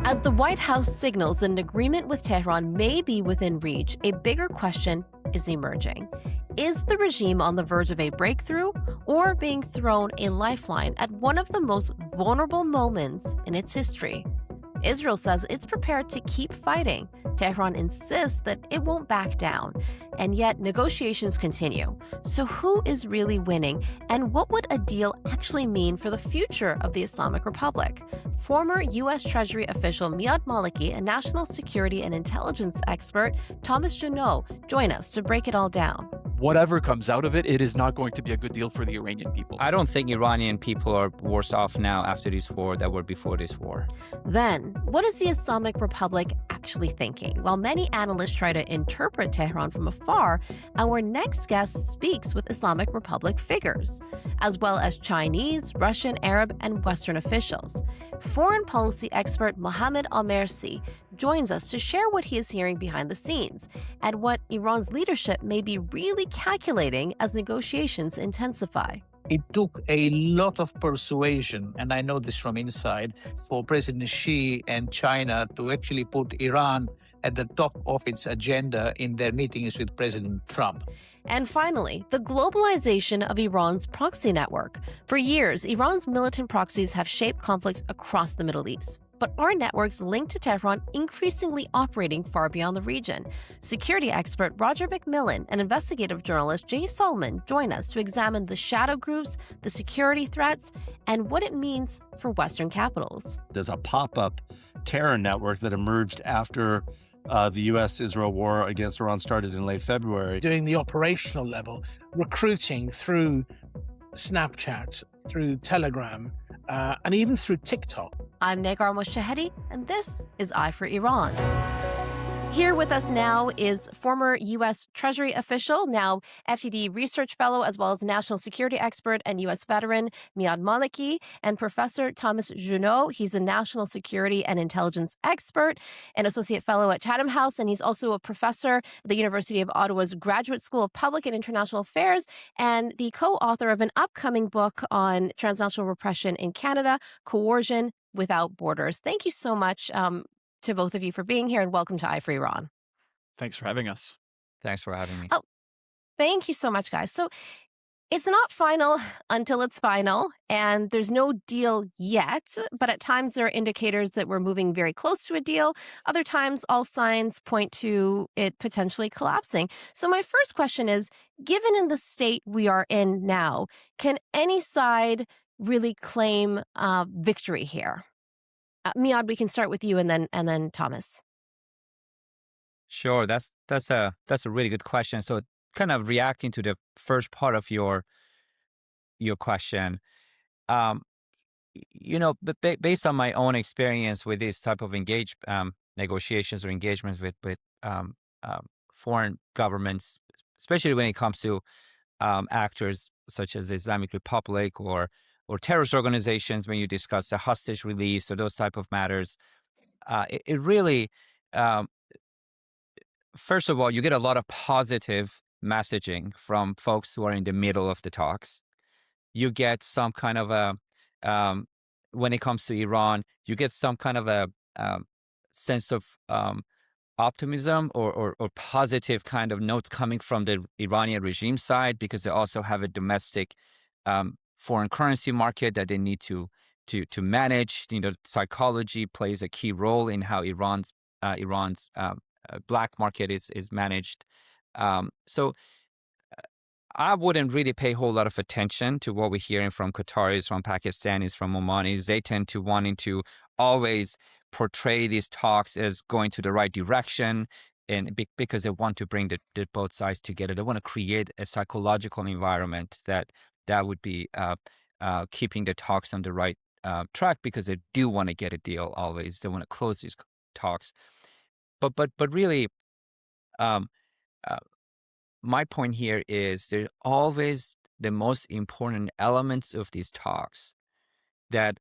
As the White House signals an agreement with Tehran may be within reach, a bigger question is emerging. Is the regime on the verge of a breakthrough or being thrown a lifeline at one of the most vulnerable moments in its history? Israel says it's prepared to keep fighting. Tehran insists that it won't back down. And yet, negotiations continue. So who is really winning? And what would a deal actually mean for the future of the Islamic Republic? Former US Treasury official Miad Maleki and national security and intelligence expert Thomas Juneau join us to break it all down. Whatever comes out of it, it is not going to be a good deal for the Iranian people. I don't think Iranian people are worse off now after this war than were before this war. Then, what is the Islamic Republic actually thinking? While many analysts try to interpret Tehran from afar, our next guest speaks with Islamic Republic figures, as well as Chinese, Russian, Arab, and Western officials. Foreign policy expert Mohamed Amersi joins us to share what he is hearing behind the scenes and what Iran's leadership may be really calculating as negotiations intensify. It took a lot of persuasion, and I know this from inside, for President Xi and China to actually put Iran at the top of its agenda in their meetings with President Trump. And finally, the globalization of Iran's proxy network. For years, Iran's militant proxies have shaped conflicts across the Middle East. But are networks linked to Tehran increasingly operating far beyond the region? Security expert Roger McMillan and investigative journalist Jay Solomon join us to examine the shadow groups, the security threats, and what it means for Western capitals. There's a pop-up terror network that emerged after the U.S.-Israel war against Iran started in late February. Doing the operational level, recruiting through Snapchat, through Telegram, and even through TikTok. I'm Negar Mojtahedi, and this is Eye for Iran. Here with us now is former U.S. Treasury official, now FTD research fellow, as well as national security expert and U.S. veteran, Miad Maleki, and Professor Thomas Juneau. He's a national security and intelligence expert, an associate fellow at Chatham House, and he's also a professor at the University of Ottawa's Graduate School of Public and International Affairs, and the co-author of an upcoming book on transnational repression in Canada, Coercion Without Borders. Thank you so much to both of you for being here, and welcome to Eye for Iran. Thanks for having us. Thanks for having me. Oh, thank you so much, guys. So it's not final until it's final, and there's no deal yet, but at times there are indicators that we're moving very close to a deal. Other times, all signs point to it potentially collapsing. So my first question is, given in the state we are in now, can any side really claim victory here? Miad, we can start with you, and then Thomas. Sure, that's a really good question. So, kind of reacting to the first part of your question, based on my own experience with this type of negotiations or engagements with foreign governments, especially when it comes to actors such as the Islamic Republic or terrorist organizations, when you discuss the hostage release or those type of matters, it really, first of all, you get a lot of positive messaging from folks who are in the middle of the talks. You get some kind of when it comes to Iran, you get some kind of a sense of optimism or positive kind of notes coming from the Iranian regime side, because they also have a domestic foreign currency market that they need to manage. Psychology plays a key role in how Iran's black market is managed. So I wouldn't really pay a whole lot of attention to what we're hearing from Qataris, from Pakistanis, from Omanis. They tend to wanting to always portray these talks as going to the right direction, and because they want to bring the both sides together. They want to create a psychological environment that would be keeping the talks on the right track, because they do want to get a deal always. They want to close these talks. But really, my point here is there's always the most important elements of these talks that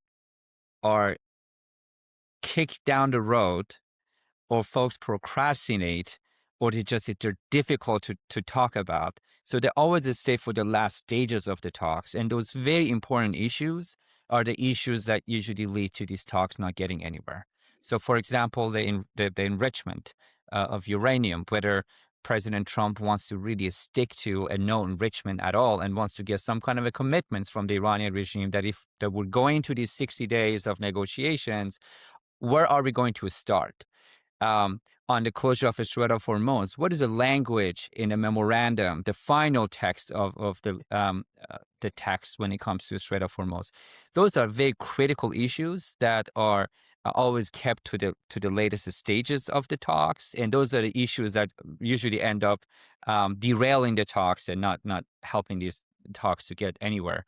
are kicked down the road, or folks procrastinate, or they're difficult to talk about. So they always stay for the last stages of the talks. And those very important issues are the issues that usually lead to these talks not getting anywhere. So, for example, the enrichment of uranium, whether President Trump wants to really stick to a no enrichment at all and wants to get some kind of a commitments from the Iranian regime that if that we're going to these 60 days of negotiations, where are we going to start? On the closure of the Strait of Hormuz, what is the language in the memorandum, the final text of the text when it comes to the Strait of Hormuz? Those are very critical issues that are always kept to the latest stages of the talks, and those are the issues that usually end up derailing the talks and not helping these talks to get anywhere.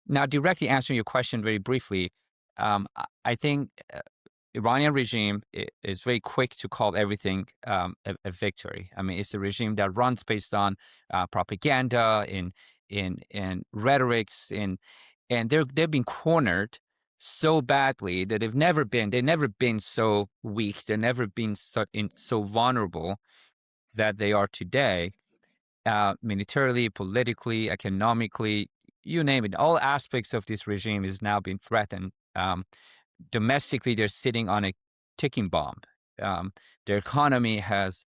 Now, directly answering your question very briefly, I think Iranian regime is very quick to call everything a victory. I mean, it's a regime that runs based on propaganda, in rhetorics, and they've been cornered so badly that they've never been so weak. They've never been so vulnerable that they are today, militarily, politically, economically, you name it. All aspects of this regime is now being threatened. Domestically, they're sitting on a ticking bomb. Their economy has,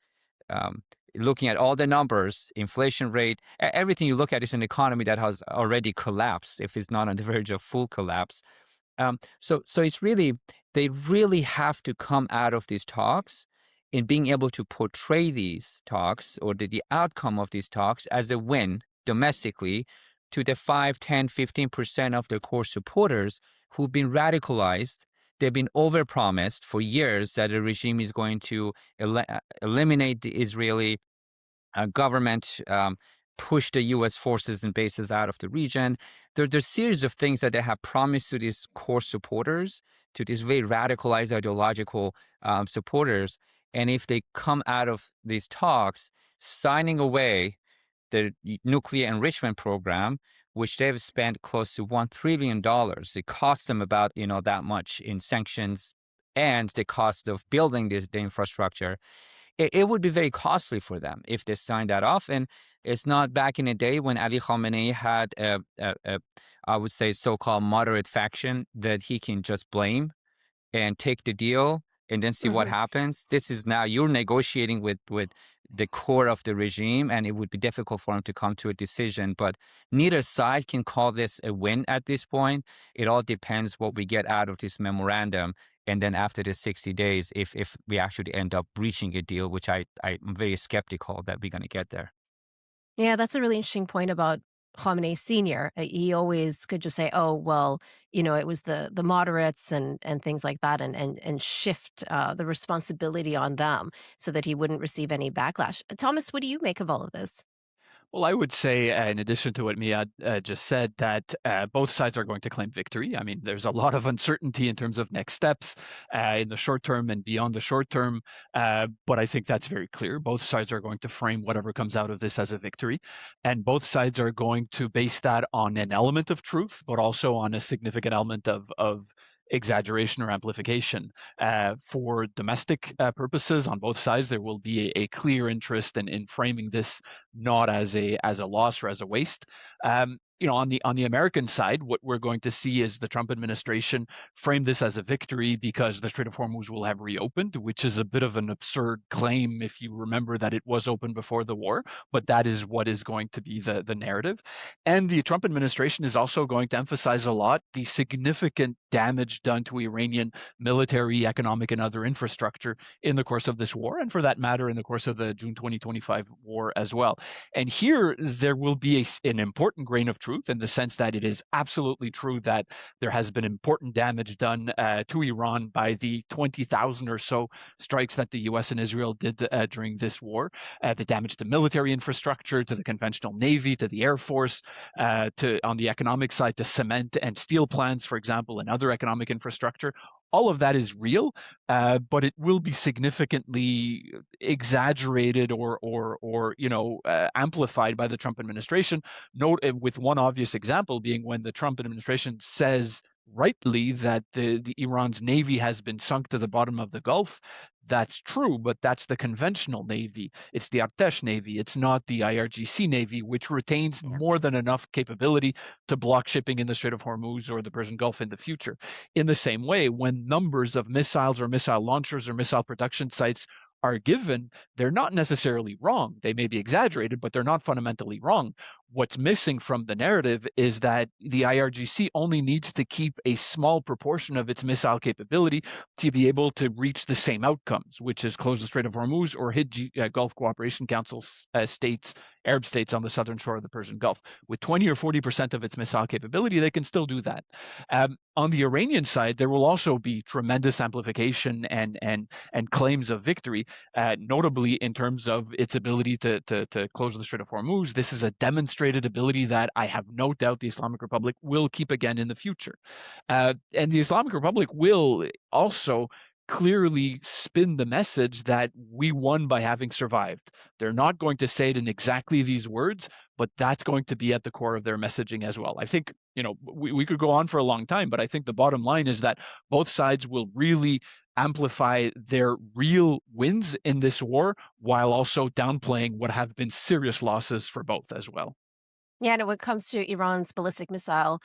looking at all the numbers, inflation rate, everything you look at is an economy that has already collapsed, if it's not on the verge of full collapse. So it's really, they really have to come out of these talks in being able to portray these talks or the outcome of these talks as a win domestically to the 5, 10, 15% of their core supporters who've been radicalized. They've been overpromised for years that the regime is going to eliminate the Israeli government, push the U.S. forces and bases out of the region. There's a series of things that they have promised to these core supporters, to these very radicalized ideological supporters. And if they come out of these talks signing away the nuclear enrichment program, which they've spent close to $1 trillion. It costs them about, that much in sanctions and the cost of building the infrastructure. It would be very costly for them if they signed that off. And it's not back in the day when Ali Khamenei had I would say, so-called moderate faction that he can just blame and take the deal and then see what happens. This is now you're negotiating with the core of the regime, and it would be difficult for them to come to a decision. But neither side can call this a win at this point. It all depends what we get out of this memorandum. And then after the 60 days, if we actually end up reaching a deal, which I'm very skeptical that we're going to get there. Yeah, that's a really interesting point about Khamenei Sr. He always could just say, oh, well, it was the moderates and things like that, and shift the responsibility on them so that he wouldn't receive any backlash. Thomas, what do you make of all of this? Well, I would say, in addition to what Miad just said, that both sides are going to claim victory. I mean, there's a lot of uncertainty in terms of next steps in the short term and beyond the short term, but I think that's very clear. Both sides are going to frame whatever comes out of this as a victory, and both sides are going to base that on an element of truth, but also on a significant element of exaggeration or amplification. For domestic purposes on both sides, there will be a clear interest in framing this not as a loss or as a waste. On the American side, what we're going to see is the Trump administration frame this as a victory because the Strait of Hormuz will have reopened, which is a bit of an absurd claim if you remember that it was open before the war, but that is what is going to be the narrative. And the Trump administration is also going to emphasize a lot the significant damage done to Iranian military, economic, and other infrastructure in the course of this war, and for that matter, in the course of the June 2025 war as well. And here, there will be an important grain of truth in the sense that it is absolutely true that there has been important damage done to Iran by the 20,000 or so strikes that the US and Israel did during this war. The damage to military infrastructure, to the conventional Navy, to the Air Force, on the economic side, to cement and steel plants, for example, and other economic infrastructure. All of that is real, but it will be significantly exaggerated or amplified by the Trump administration. Note with one obvious example being when the Trump administration says rightly that the Iran's navy has been sunk to the bottom of the Gulf. That's true, but that's the conventional navy. It's the Artesh navy. It's not the IRGC navy, which retains more than enough capability to block shipping in the Strait of Hormuz or the Persian Gulf in the future. In the same way, when numbers of missiles or missile launchers or missile production sites are given, they're not necessarily wrong. They may be exaggerated, but they're not fundamentally wrong. What's missing from the narrative is that the IRGC only needs to keep a small proportion of its missile capability to be able to reach the same outcomes, which is close the Strait of Hormuz or hit Gulf Cooperation Council states, Arab states on the southern shore of the Persian Gulf. With 20 or 40% of its missile capability, they can still do that. On the Iranian side, there will also be tremendous amplification and claims of victory, notably in terms of its ability to close the Strait of Hormuz. This is a demonstrated ability that I have no doubt the Islamic Republic will keep again in the future. And the Islamic Republic will also clearly spin the message that we won by having survived. They're not going to say it in exactly these words, but that's going to be at the core of their messaging as well. I think, we could go on for a long time, but I think the bottom line is that both sides will really amplify their real wins in this war while also downplaying what have been serious losses for both as well. Yeah, and when it comes to Iran's ballistic missile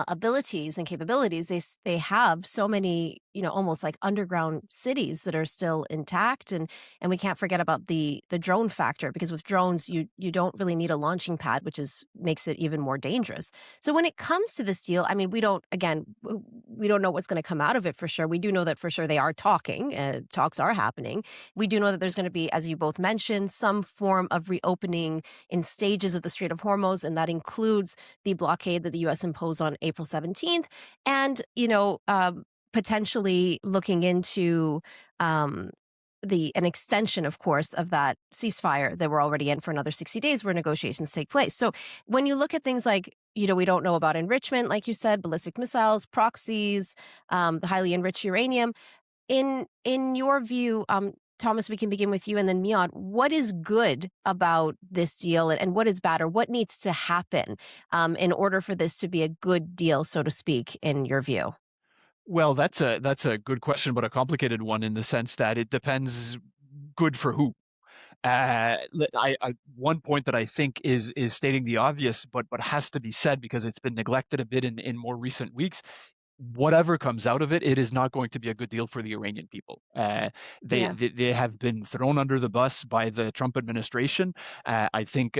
abilities and capabilities, they have so many, almost like underground cities that are still intact, and we can't forget about the drone factor, because with drones you don't really need a launching pad, which makes it even more dangerous. So when it comes to this deal, I mean, we don't know what's going to come out of it for sure. We do know that for sure they are talking, talks are happening. We do know that there's going to be, as you both mentioned, some form of reopening in stages of the Strait of Hormuz, and that includes the blockade that the U.S. imposed on April 17th, and potentially looking into an extension, of course, of that ceasefire that we're already in for another 60 days where negotiations take place. So when you look at things like, we don't know about enrichment, like you said, ballistic missiles, proxies, the highly enriched uranium, in your view, Thomas, we can begin with you, and then Miad, what is good about this deal and what is bad, or what needs to happen in order for this to be a good deal, so to speak, in your view? Well, that's a good question, but a complicated one in the sense that it depends good for who. One point that I think is stating the obvious, but has to be said because it's been neglected a bit in more recent weeks. Whatever comes out of it, it is not going to be a good deal for the Iranian people. They have been thrown under the bus by the Trump administration. I think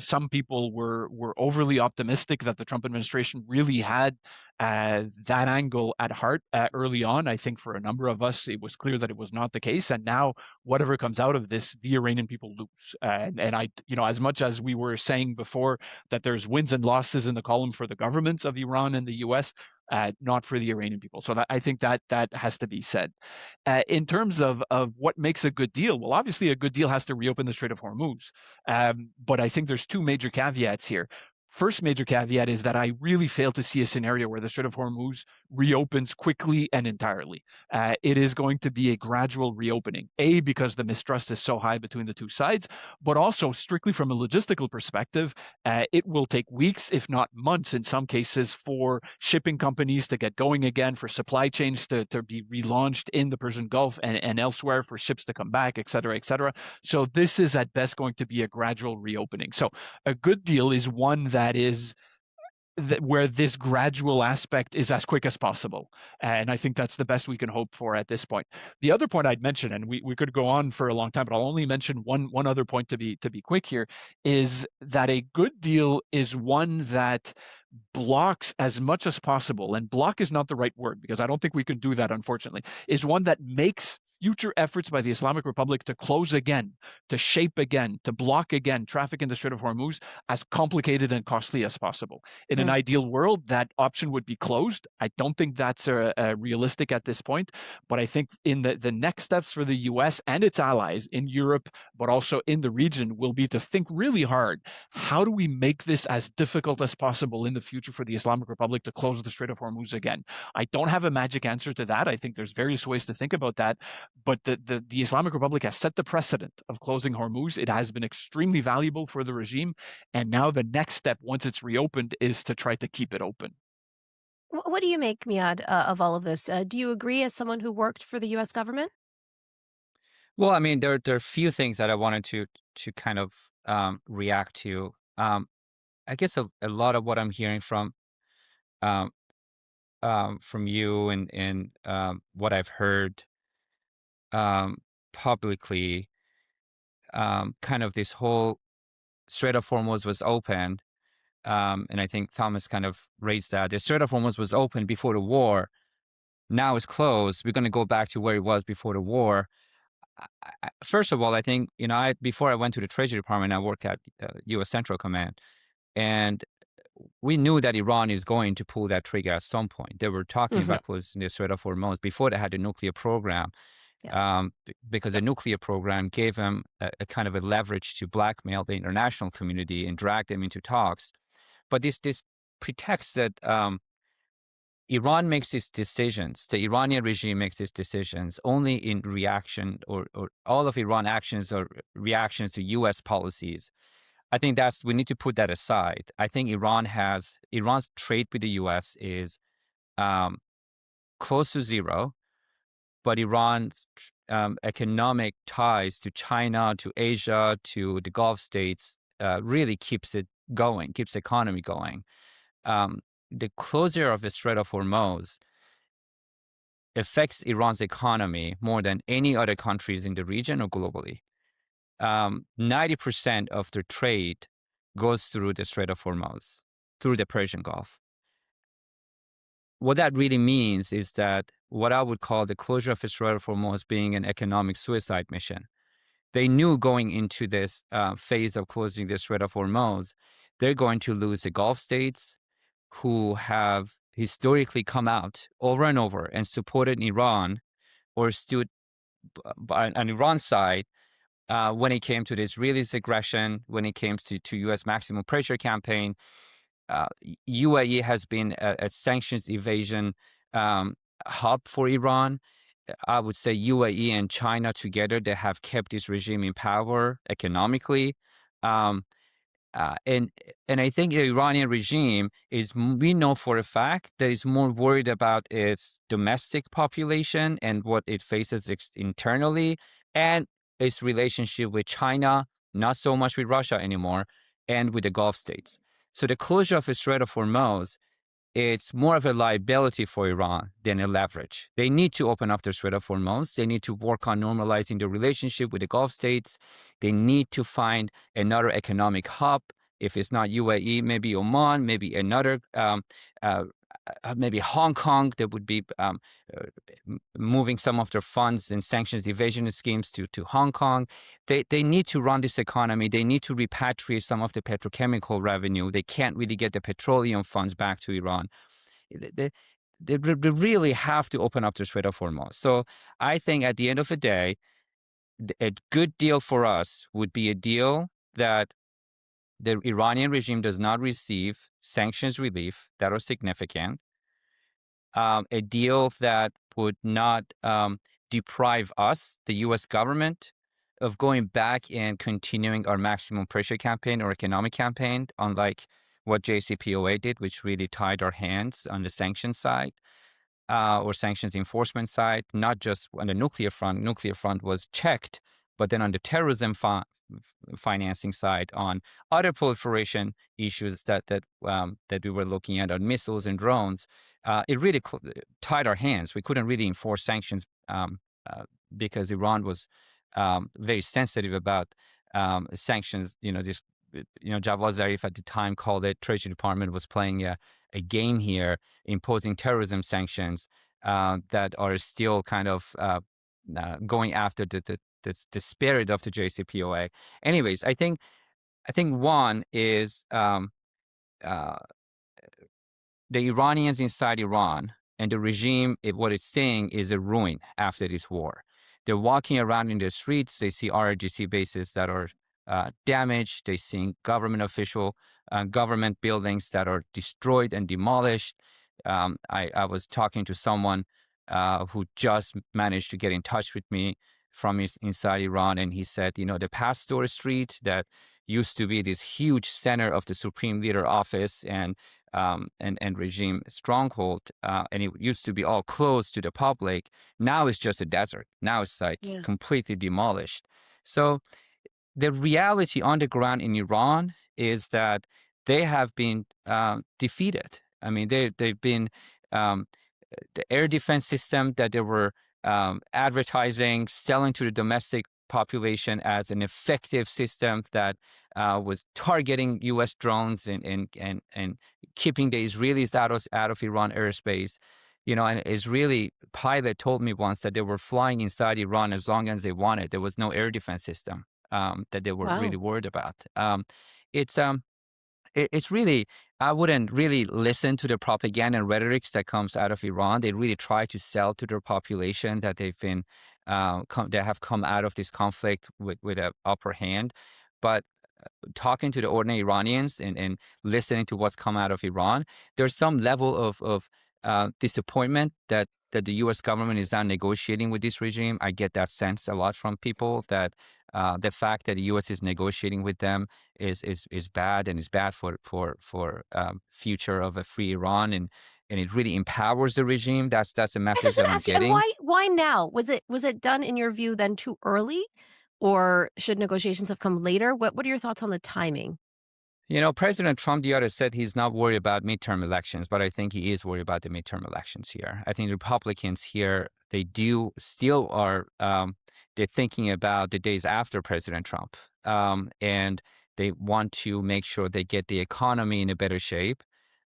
some people were overly optimistic that the Trump administration really had that angle at heart early on. I think for a number of us, it was clear that it was not the case. And now, whatever comes out of this, the Iranian people lose. And I, as much as we were saying before that there's wins and losses in the column for the governments of Iran and the U.S., not for the Iranian people. So I think that has to be said. In terms of what makes a good deal, well, obviously a good deal has to reopen the Strait of Hormuz. But I think there's two major caveats here. First major caveat is that I really fail to see a scenario where the Strait of Hormuz reopens quickly and entirely. It is going to be a gradual reopening, because the mistrust is so high between the two sides, but also strictly from a logistical perspective, it will take weeks, if not months in some cases, for shipping companies to get going again, for supply chains to be relaunched in the Persian Gulf and elsewhere, for ships to come back, et cetera, et cetera. So this is at best going to be a gradual reopening. So a good deal is one that is where this gradual aspect is as quick as possible. And I think that's the best we can hope for at this point. The other point I'd mention, and we could go on for a long time, but I'll only mention one other point to be quick here, is that a good deal is one that blocks as much as possible, and block is not the right word because I don't think we can do that, unfortunately, is one that makes future efforts by the Islamic Republic to close again, to shape again, to block again traffic in the Strait of Hormuz as complicated and costly as possible. In an ideal world, that option would be closed. I don't think that's realistic at this point, but I think in the next steps for the US and its allies in Europe, but also in the region, will be to think really hard. How do we make this as difficult as possible in the future for the Islamic Republic to close the Strait of Hormuz again? I don't have a magic answer to that. I think there's various ways to think about that. But the Islamic Republic has set the precedent of closing Hormuz. It has been extremely valuable for the regime. And now the next step, once it's reopened, is to try to keep it open. What do you make, Miad, of all of this? Do you agree as someone who worked for the U.S. government? Well, I mean, there are a few things that I wanted to kind of react to. I guess a lot of what I'm hearing um, from you and what I've heard um, publicly, kind of this whole Strait of Hormuz was open, and I think Thomas kind of raised that. The Strait of Hormuz was open before the war. Now it's closed. We're going to go back to where it was before the war. First of all, I think, before I went to the Treasury Department, I worked at U.S. Central Command, and we knew that Iran is going to pull that trigger at some point. They were talking Hmm. about closing the Strait of Hormuz before they had a nuclear program, Yes. because the nuclear program gave them a kind of a leverage to blackmail the international community and drag them into talks. But this pretext that Iran makes its decisions, the Iranian regime makes its decisions only in reaction, or all of Iran actions are reactions to U.S. policies. I think we need to put that aside. I think Iran's trade with the U.S. is close to zero, but Iran's economic ties to China, to Asia, to the Gulf states really keeps it going, keeps the economy going. The closure of the Strait of Hormuz affects Iran's economy more than any other countries in the region or globally. 90% of their trade goes through the Strait of Hormuz, through the Persian Gulf. What that really means is that what I would call the closure of the Strait of Hormuz being an economic suicide mission. They knew going into this phase of closing the Strait of Hormuz, they're going to lose the Gulf states, who have historically come out over and over and supported Iran or stood on Iran's side when it came to the Israelis' aggression, when it came to U.S. maximum pressure campaign. UAE has been a sanctions evasion hub for Iran. I would say UAE and China together, they have kept this regime in power economically. And I think the Iranian regime we know for a fact that it's more worried about its domestic population and what it faces internally, and its relationship with China, not so much with Russia anymore, and with the Gulf states. So the closure of the Strait of Hormuz, it's more of a liability for Iran than a leverage. They need to open up the Strait of Hormuz. They need to work on normalizing the relationship with the Gulf states. They need to find another economic hub. If it's not UAE, maybe Oman, maybe another, maybe Hong Kong, that would be moving some of their funds and sanctions evasion schemes to Hong Kong. They need to run this economy. They need to repatriate some of the petrochemical revenue. They can't really get the petroleum funds back to Iran. They really have to open up the Strait of Hormuz. So I think at the end of the day, a good deal for us would be a deal that the Iranian regime does not receive sanctions relief that are significant, a deal that would not deprive us, the U.S. government, of going back and continuing our maximum pressure campaign or economic campaign, unlike what JCPOA did, which really tied our hands on the sanctions side or sanctions enforcement side, not just on the nuclear front. Nuclear front was checked, but then on the terrorism financing side, on other proliferation issues that we were looking at, on missiles and drones, it really tied our hands. We couldn't really enforce sanctions because Iran was very sensitive about sanctions. Javad Zarif at the time called it, Treasury Department was playing a game here, imposing terrorism sanctions that are still kind of going after the spirit of the JCPOA. Anyways, I think one is the Iranians inside Iran and the regime, what it's saying is a ruin after this war. They're walking around in the streets. They see RRGC bases that are damaged. They see government buildings that are destroyed and demolished. I was talking to someone who just managed to get in touch with me from inside Iran, and he said, the Pasteur Street that used to be this huge center of the Supreme Leader office and and regime stronghold, and it used to be all closed to the public. Now it's just a desert. Now it's like completely demolished. So the reality on the ground in Iran is that they have been defeated. I mean, they've been the air defense system that they were advertising, selling to the domestic population as an effective system that was targeting U.S. drones and keeping the Israelis out of Iran airspace. You know, an Israeli pilot told me once that they were flying inside Iran as long as they wanted. There was no air defense system that they were really worried about. It's really, I wouldn't really listen to the propaganda and rhetorics that comes out of Iran. They really try to sell to their population that they've been, they have come out of this conflict with an upper hand. But talking to the ordinary Iranians and listening to what's come out of Iran, there's some level of disappointment that the U.S. government is not negotiating with this regime. I get that sense a lot from people that the fact that the U.S. is negotiating with them is bad, and is bad for future of a free Iran, and it really empowers the regime. That's a message that I'm getting. And why now? Was it done in your view then too early, or should negotiations have come later? What are your thoughts on the timing? You know, President Trump the other said he's not worried about midterm elections, but I think he is worried about the midterm elections here. I think Republicans here, they do still are, they're thinking about the days after President Trump. And they want to make sure they get the economy in a better shape.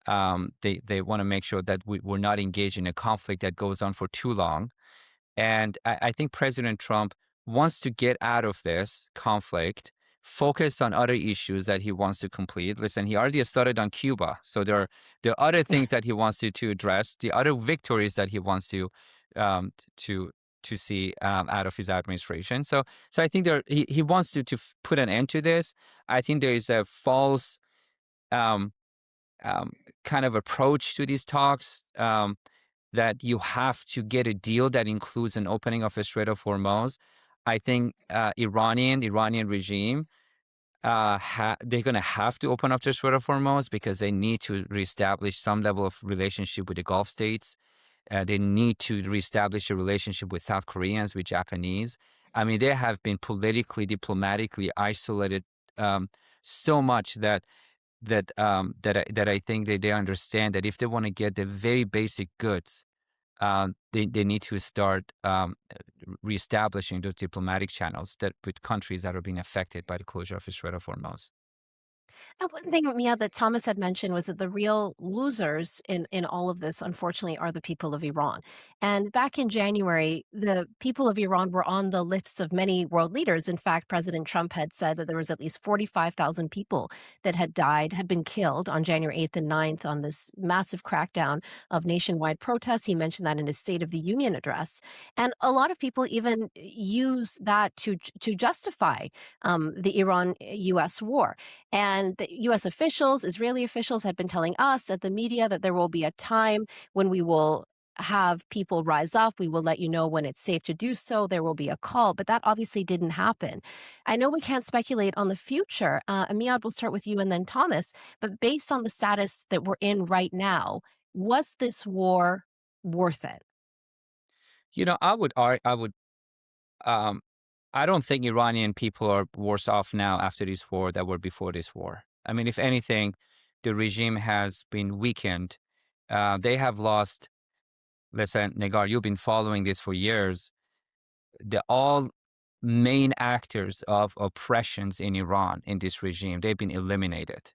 They want to make sure that we're not engaged in a conflict that goes on for too long. And I think President Trump wants to get out of this conflict, focus on other issues that he wants to complete. Listen, he already started on Cuba. So there are other things that he wants to address, the other victories that he wants to see out of his administration. So I think he wants to put an end to this. I think there is a false kind of approach to these talks, that you have to get a deal that includes an opening of a Strait of Hormuz. I think Iranian regime, they're going to have to open up the Strait of Hormuz because they need to reestablish some level of relationship with the Gulf states. They need to reestablish a relationship with South Koreans, with Japanese. I mean, they have been politically, diplomatically isolated so much that I think that they understand that if they want to get the very basic goods, they need to start reestablishing those diplomatic channels that with countries that are being affected by the closure of the Strait of Hormuz. And one thing, Miad, that Thomas had mentioned was that the real losers in all of this, unfortunately, are the people of Iran. And back in January, the people of Iran were on the lips of many world leaders. In fact, President Trump had said that there was at least 45,000 people that had been killed on January 8th and 9th on this massive crackdown of nationwide protests. He mentioned that in his State of the Union address. And a lot of people even use that to justify the Iran-U.S. war. And the U.S. officials, Israeli officials, have been telling us at the media that there will be a time when we will have people rise up. We will let you know when it's safe to do so. There will be a call, but that obviously didn't happen. I know we can't speculate on the future. Miad, we'll start with you and then Thomas. But based on the status that we're in right now, was this war worth it? You know, I don't think Iranian people are worse off now after this war than were before this war. I mean, if anything, the regime has been weakened. They have lost. Listen, Negar, you've been following this for years. All main actors of oppressions in Iran, in this regime, they've been eliminated.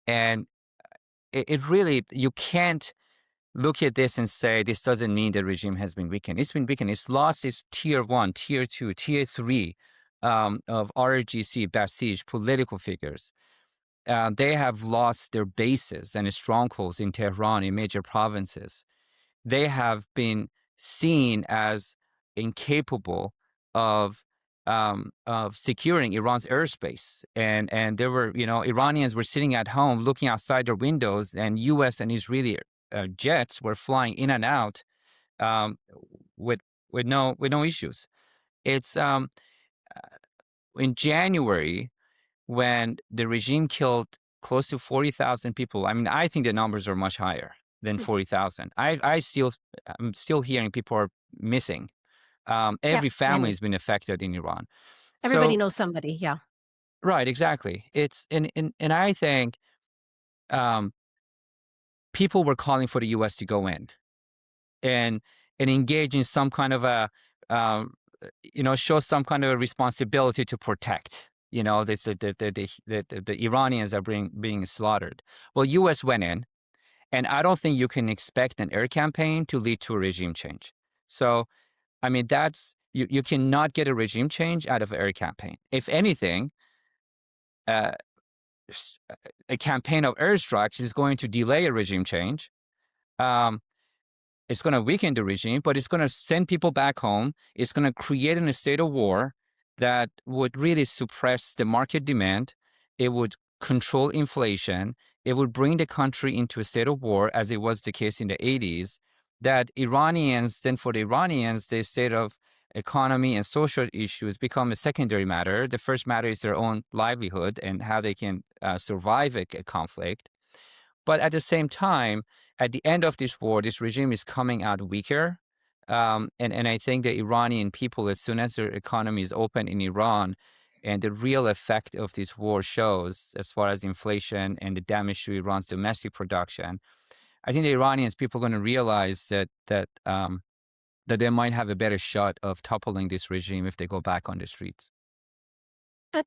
And it really, you can't look at this and say this doesn't mean the regime has been weakened. It's been weakened. It's lost its tier 1, tier 2, tier 3 of RGC, Basij, political figures. They have lost their bases and strongholds in Tehran, in major provinces. They have been seen as incapable of securing Iran's airspace. And there were, Iranians were sitting at home looking outside their windows, and U.S. and Israeli jets were flying in and out with no issues. It's in January when the regime killed close to 40,000 people. I mean, I think the numbers are much higher than 40,000. I'm still hearing people are missing. Every family has been affected in Iran. Everybody So, knows somebody. Yeah. right, exactly. It's and I think people were calling for the U.S. to go in and engage in some kind of a show some kind of a responsibility to protect. The Iranians are being slaughtered. Well, U.S. went in, and I don't think you can expect an air campaign to lead to a regime change. So, I mean, you cannot get a regime change out of an air campaign. If anything, a campaign of airstrikes is going to delay a regime change. It's going to weaken the regime, but it's going to send people back home. It's going to create a state of war that would really suppress the market demand. It would control inflation. It would bring the country into a state of war, as it was the case in the 80s, that for the Iranians, the state of economy and social issues become a secondary matter. The first matter is their own livelihood and how they can survive a conflict. But at the same time, at the end of this war, this regime is coming out weaker. And I think the Iranian people, as soon as their economy is open in Iran, and the real effect of this war shows as far as inflation and the damage to Iran's domestic production, I think the Iranians people are going to realize that they might have a better shot of toppling this regime if they go back on the streets.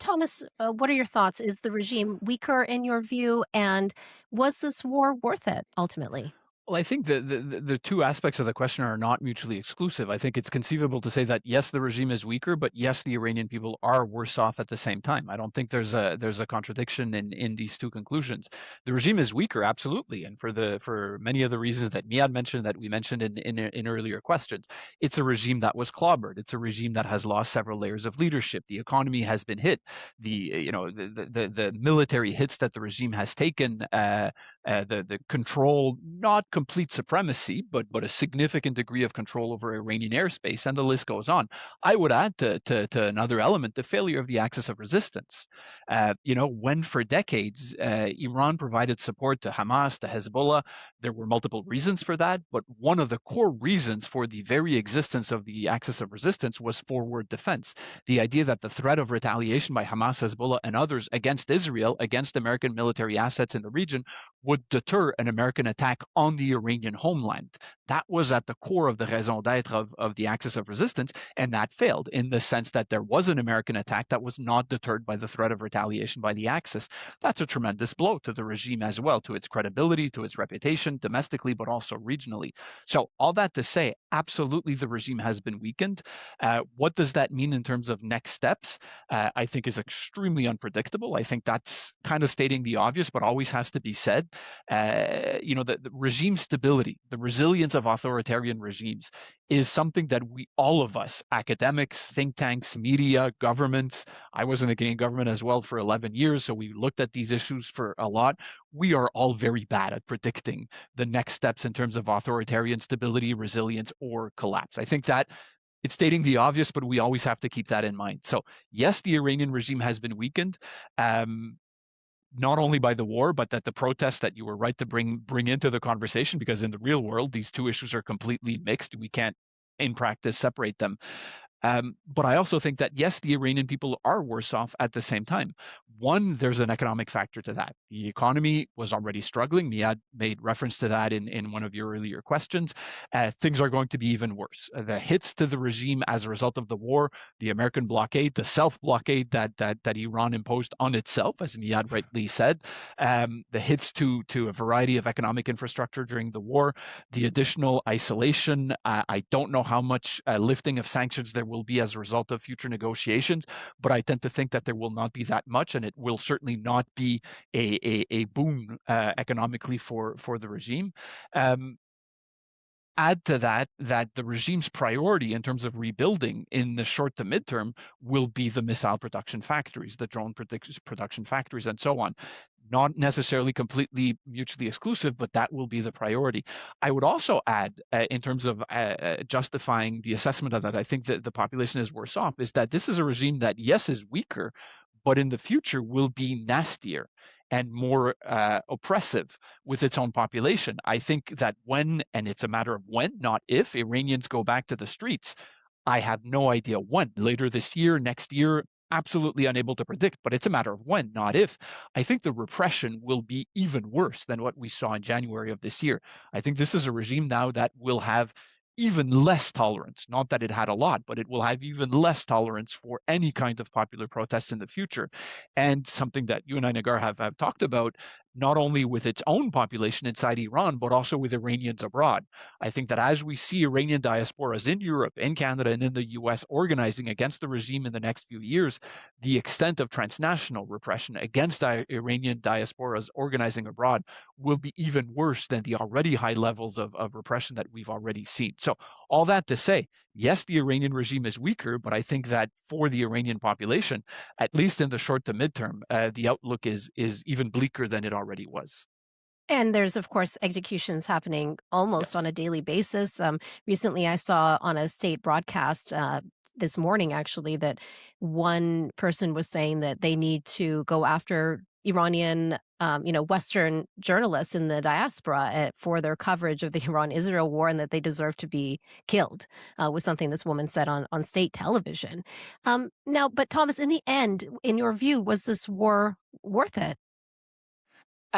Thomas, what are your thoughts? Is the regime weaker in your view? And was this war worth it ultimately? Well, I think the two aspects of the question are not mutually exclusive. I think it's conceivable to say that yes, the regime is weaker, but yes, the Iranian people are worse off at the same time. I don't think there's a contradiction in these two conclusions. The regime is weaker, absolutely, and for many of the reasons that Miad mentioned, that we mentioned in earlier questions. It's a regime that was clobbered. It's a regime that has lost several layers of leadership. The economy has been hit. The military hits that the regime has taken. The control, not complete supremacy, but a significant degree of control over Iranian airspace, and the list goes on. I would add to another element, the failure of the axis of resistance. When for decades Iran provided support to Hamas, to Hezbollah, there were multiple reasons for that, but one of the core reasons for the very existence of the axis of resistance was forward defense. The idea that the threat of retaliation by Hamas, Hezbollah, and others against Israel, against American military assets in the region, would deter an American attack on the Iranian homeland. That was at the core of the raison d'etre of the axis of resistance, and that failed in the sense that there was an American attack that was not deterred by the threat of retaliation by the axis. That's a tremendous blow to the regime as well, to its credibility, to its reputation, domestically, but also regionally. So all that to say, absolutely the regime has been weakened. What does that mean in terms of next steps? I think is extremely unpredictable. I think that's kind of stating the obvious, but always has to be said. The regime stability, the resilience of authoritarian regimes is something that all of us, academics, think tanks, media, governments, I was in the Canadian government as well for 11 years, so we looked at these issues for a lot. We are all very bad at predicting the next steps in terms of authoritarian stability, resilience, or collapse. I think that it's stating the obvious, but we always have to keep that in mind. So yes, the Iranian regime has been weakened. Not only by the war, but that the protests that you were right to bring into the conversation, because in the real world, these two issues are completely mixed. We can't, in practice, separate them. But I also think that, yes, the Iranian people are worse off at the same time. One, there's an economic factor to that. The economy was already struggling. Miad made reference to that in one of your earlier questions. Things are going to be even worse. The hits to the regime as a result of the war, the American blockade, the self-blockade that Iran imposed on itself, as Miad rightly said, the hits to a variety of economic infrastructure during the war, the additional isolation. I don't know how much lifting of sanctions there will be as a result of future negotiations, but I tend to think that there will not be that much, and it will certainly not be a boon economically for the regime. Add to that the regime's priority in terms of rebuilding in the short to midterm will be the missile production factories, the drone production factories, and so on. Not necessarily completely mutually exclusive, but that will be the priority. I would also add, in terms of justifying the assessment of that, I think that the population is worse off, is that this is a regime that, yes, is weaker, but in the future will be nastier and more oppressive with its own population. I think that when, and it's a matter of when, not if, Iranians go back to the streets, I have no idea when, later this year, next year, absolutely unable to predict, but it's a matter of when, not if. I think the repression will be even worse than what we saw in January of this year. I think this is a regime now that will have even less tolerance, not that it had a lot, but it will have even less tolerance for any kind of popular protests in the future. And something that you and I, Negar, have talked about, not only with its own population inside Iran, but also with Iranians abroad. I think that as we see Iranian diasporas in Europe, in Canada, and in the US organizing against the regime in the next few years, the extent of transnational repression against Iranian diasporas organizing abroad will be even worse than the already high levels of repression that we've already seen. So all that to say, yes, the Iranian regime is weaker, but I think that for the Iranian population, at least in the short to midterm, the outlook is even bleaker than it already was. And there's, of course, executions happening almost Yes. on a daily basis. Recently, I saw on a state broadcast this morning, actually, that one person was saying that they need to go after Iranian, Western journalists in the diaspora for their coverage of the Iran-Israel war, and that they deserve to be killed, was something this woman said on state television. Now, but Thomas, in the end, in your view, was this war worth it?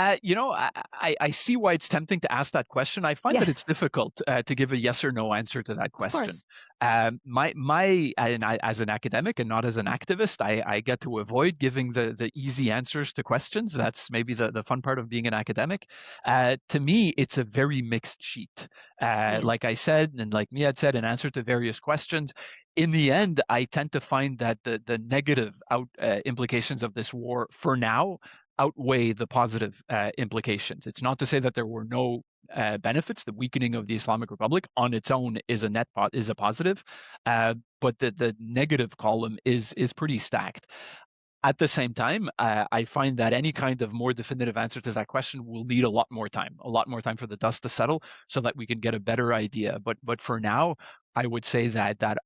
I see why it's tempting to ask that question. I find Yeah, that it's difficult to give a yes or no answer to that of question. course. As an academic and not as an activist, I get to avoid giving the easy answers to questions. That's maybe the fun part of being an academic. To me, it's a very mixed sheet. Yeah. Like I said, and like Miad said, in answer to various questions, in the end, I tend to find that the negative implications of this war for now outweigh the positive implications. It's not to say that there were no benefits. The weakening of the Islamic Republic on its own is a positive, but the negative column is pretty stacked. At the same time, I find that any kind of more definitive answer to that question will need a lot more time for the dust to settle, so that we can get a better idea. But for now, I would say that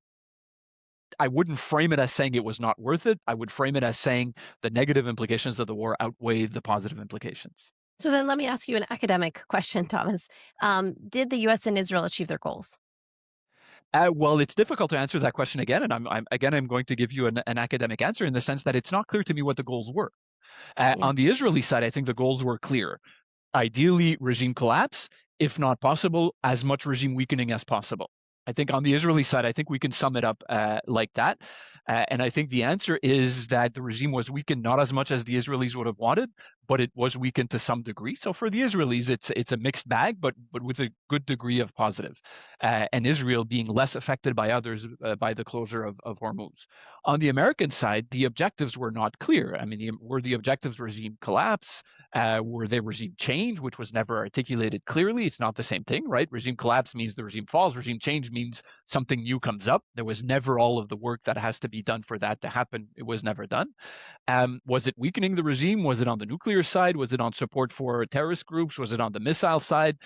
I wouldn't frame it as saying it was not worth it. I would frame it as saying the negative implications of the war outweigh the positive implications. So then let me ask you an academic question, Thomas. Did the US and Israel achieve their goals? Well, it's difficult to answer that question again, and I'm going to give you an academic answer in the sense that it's not clear to me what the goals were. Yeah. On the Israeli side, I think the goals were clear. Ideally, regime collapse, if not possible, as much regime weakening as possible. I think on the Israeli side, I think we can sum it up like that. And I think the answer is that the regime was weakened not as much as the Israelis would have wanted, but it was weakened to some degree. So for the Israelis, it's a mixed bag, but with a good degree of positive. And Israel being less affected by others by the closure of Hormuz. On the American side, the objectives were not clear. I mean, were the objectives regime collapse? Were they regime change, which was never articulated clearly? It's not the same thing, right? Regime collapse means the regime falls. Regime change means something new comes up. There was never all of the work that has to be done for that to happen. It was never done. Was it weakening the regime? Was it on the nuclear side? Was it on support for terrorist groups? Was it on the missile side?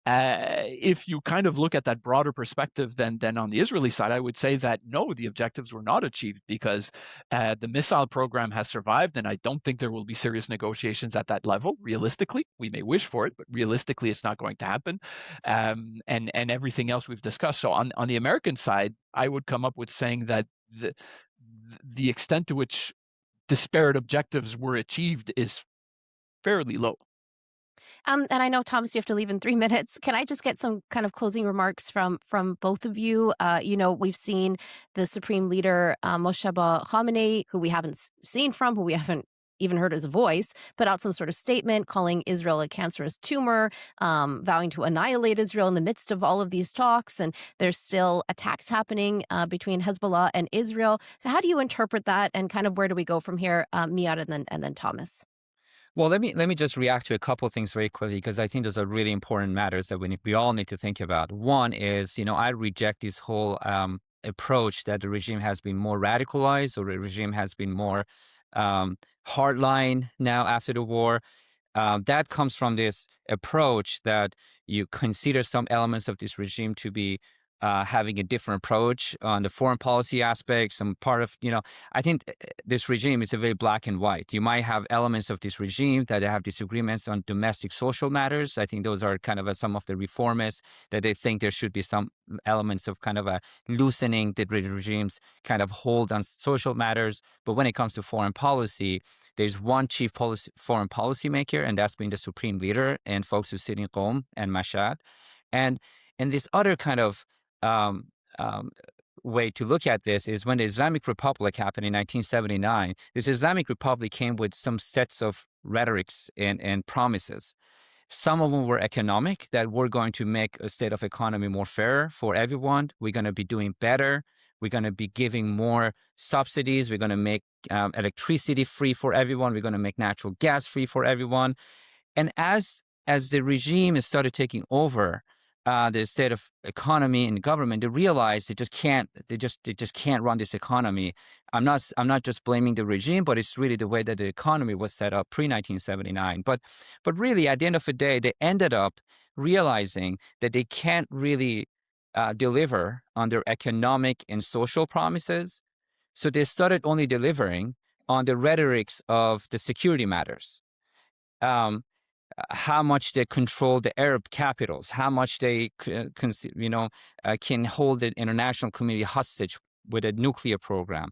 If you kind of look at that broader perspective, then on the Israeli side, I would say that no, the objectives were not achieved, because the missile program has survived, and I don't think there will be serious negotiations at that level. Realistically, we may wish for it, but realistically, it's not going to happen. And everything else we've discussed. So on the American side, I would come up with saying that the extent to which disparate objectives were achieved is fairly low. And I know, Thomas, you have to leave in 3 minutes. Can I just get some kind of closing remarks from both of you? We've seen the Supreme Leader, Mohamed Khamenei, who we haven't seen from, who we haven't even heard his voice, put out some sort of statement calling Israel a cancerous tumor, vowing to annihilate Israel in the midst of all of these talks. And there's still attacks happening between Hezbollah and Israel. So how do you interpret that, and kind of where do we go from here, Miad and then Thomas? Well, let me just react to a couple of things very quickly, because I think those are really important matters that we all need to think about. One is, I reject this whole approach that the regime has been more radicalized, or the regime has been more hardline now after the war. That comes from this approach that you consider some elements of this regime to be having a different approach on the foreign policy aspects. Some part of, I think this regime is a very black and white. You might have elements of this regime that have disagreements on domestic social matters. I think those are kind of some of the reformists that they think there should be some elements of kind of a loosening the regime's kind of hold on social matters. But when it comes to foreign policy, there's one chief foreign policy maker, and that's been the supreme leader and folks who sit in Qom and Mashhad. And this other kind of um, way to look at this is when the Islamic Republic happened in 1979, this Islamic Republic came with some sets of rhetorics and promises. Some of them were economic, that we're going to make a state of economy more fair for everyone. We're going to be doing better. We're going to be giving more subsidies. We're going to make electricity free for everyone. We're going to make natural gas free for everyone. And as the regime has started taking over the state of economy and government, they realize they just can't run this economy. I'm not just blaming the regime, but it's really the way that the economy was set up pre-1979. But really, at the end of the day, they ended up realizing that they can't really deliver on their economic and social promises. So they started only delivering on the rhetorics of the security matters. How much they control the Arab capitals, how much they can hold the international community hostage with a nuclear program,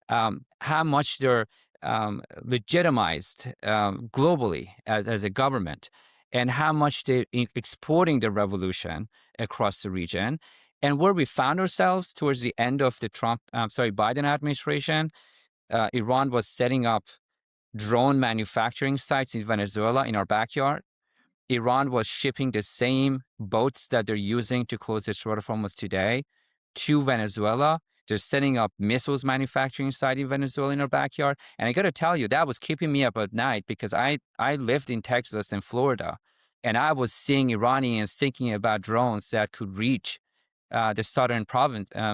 how much they're legitimized globally as a government, and how much they're exporting the revolution across the region. And where we found ourselves towards the end of the Biden administration, Iran was setting up drone manufacturing sites in Venezuela in our backyard. Iran was shipping the same boats that they're using to close the Strait of Hormuz today to Venezuela. They're setting up missiles manufacturing site in Venezuela in our backyard. And I got to tell you, that was keeping me up at night because I lived in Texas and Florida, and I was seeing Iranians thinking about drones that could reach the southern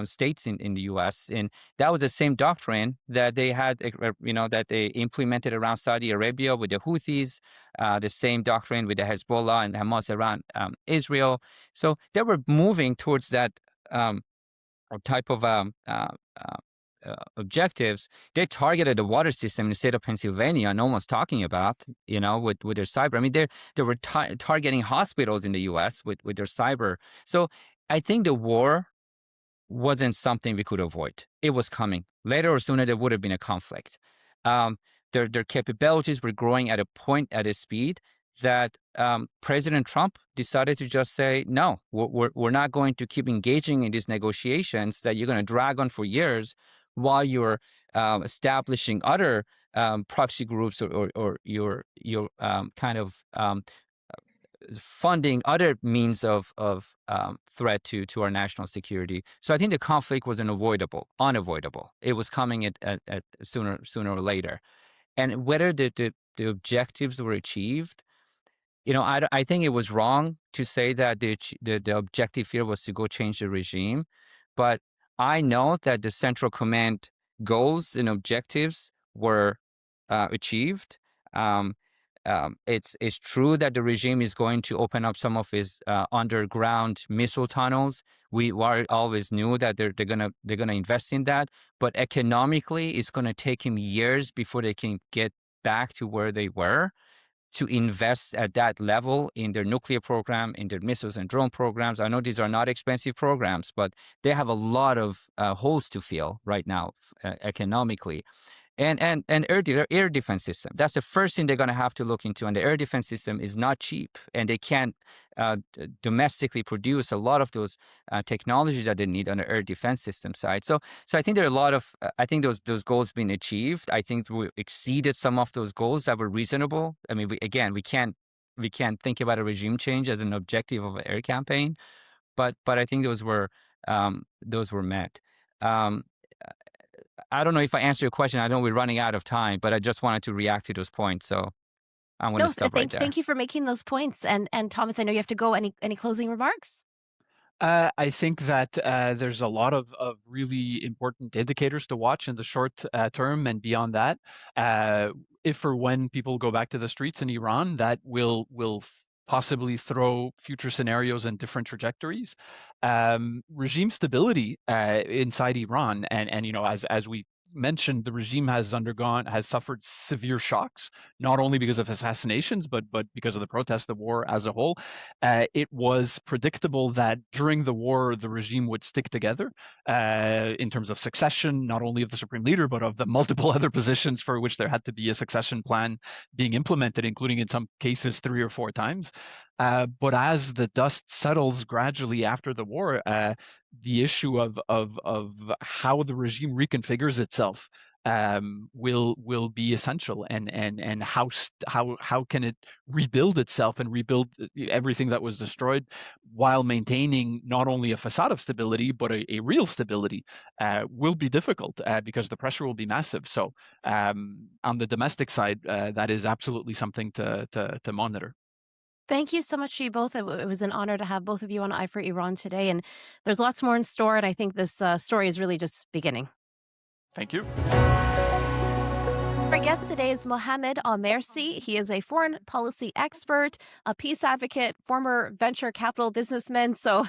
states in the U.S. And that was the same doctrine that they had, that they implemented around Saudi Arabia with the Houthis, the same doctrine with the Hezbollah and Hamas around Israel. So they were moving towards that type of objectives. They targeted the water system in the state of Pennsylvania. No one's talking about, with their cyber. I mean, they were targeting hospitals in the U.S. with their cyber. So I think the war wasn't something we could avoid. It was coming. Later or sooner, there would have been a conflict. Their capabilities were growing at a speed that President Trump decided to just say, no, we're not going to keep engaging in these negotiations that you're going to drag on for years while you're establishing other proxy groups or your kind of funding other means of threat to our national security. So I think the conflict was unavoidable. It was coming at sooner or later. And whether the objectives were achieved, I think it was wrong to say that the objective here was to go change the regime. But I know that the Central Command goals and objectives were achieved. It's true that the regime is going to open up some of its underground missile tunnels. We always knew that they're gonna invest in that, but economically, it's going to take him years before they can get back to where they were to invest at that level in their nuclear program, in their missiles and drone programs. I know these are not expensive programs, but they have a lot of holes to fill right now economically. And air defense system. That's the first thing they're going to have to look into. And the air defense system is not cheap, and they can't domestically produce a lot of those technology that they need on the air defense system side. So I think there are a lot of I think those goals been achieved. I think we exceeded some of those goals that were reasonable. I mean, we can't think about a regime change as an objective of an air campaign, but I think those were met. I don't know if I answered your question. I know we're running out of time, but I just wanted to react to those points. So I'm going to stop right there. Thank you for making those points. And Thomas, I know you have to go. Any closing remarks? I think that there's a lot of really important indicators to watch in the short term and beyond that. If or when people go back to the streets in Iran, that will possibly throw future scenarios in different trajectories. Regime stability inside Iran, and as we mentioned, the regime has suffered severe shocks, not only because of assassinations, but because of the protests, the war as a whole. It was predictable that during the war, the regime would stick together in terms of succession, not only of the supreme leader, but of the multiple other positions for which there had to be a succession plan being implemented, including in some cases 3 or 4 times. But as the dust settles gradually after the war, the issue of how the regime reconfigures itself will be essential, and how can it rebuild itself and rebuild everything that was destroyed while maintaining not only a facade of stability but a real stability will be difficult because the pressure will be massive. So on the domestic side, that is absolutely something to monitor. Thank you so much to you both. It was an honor to have both of you on Eye for Iran today. And there's lots more in store. And I think this story is really just beginning. Thank you. Our guest today is Mohamed Amersi. He is a foreign policy expert, a peace advocate, former venture capital businessman. So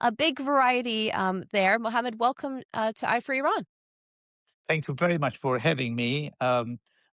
a big variety there. Mohamed, welcome to Eye for Iran. Thank you very much for having me.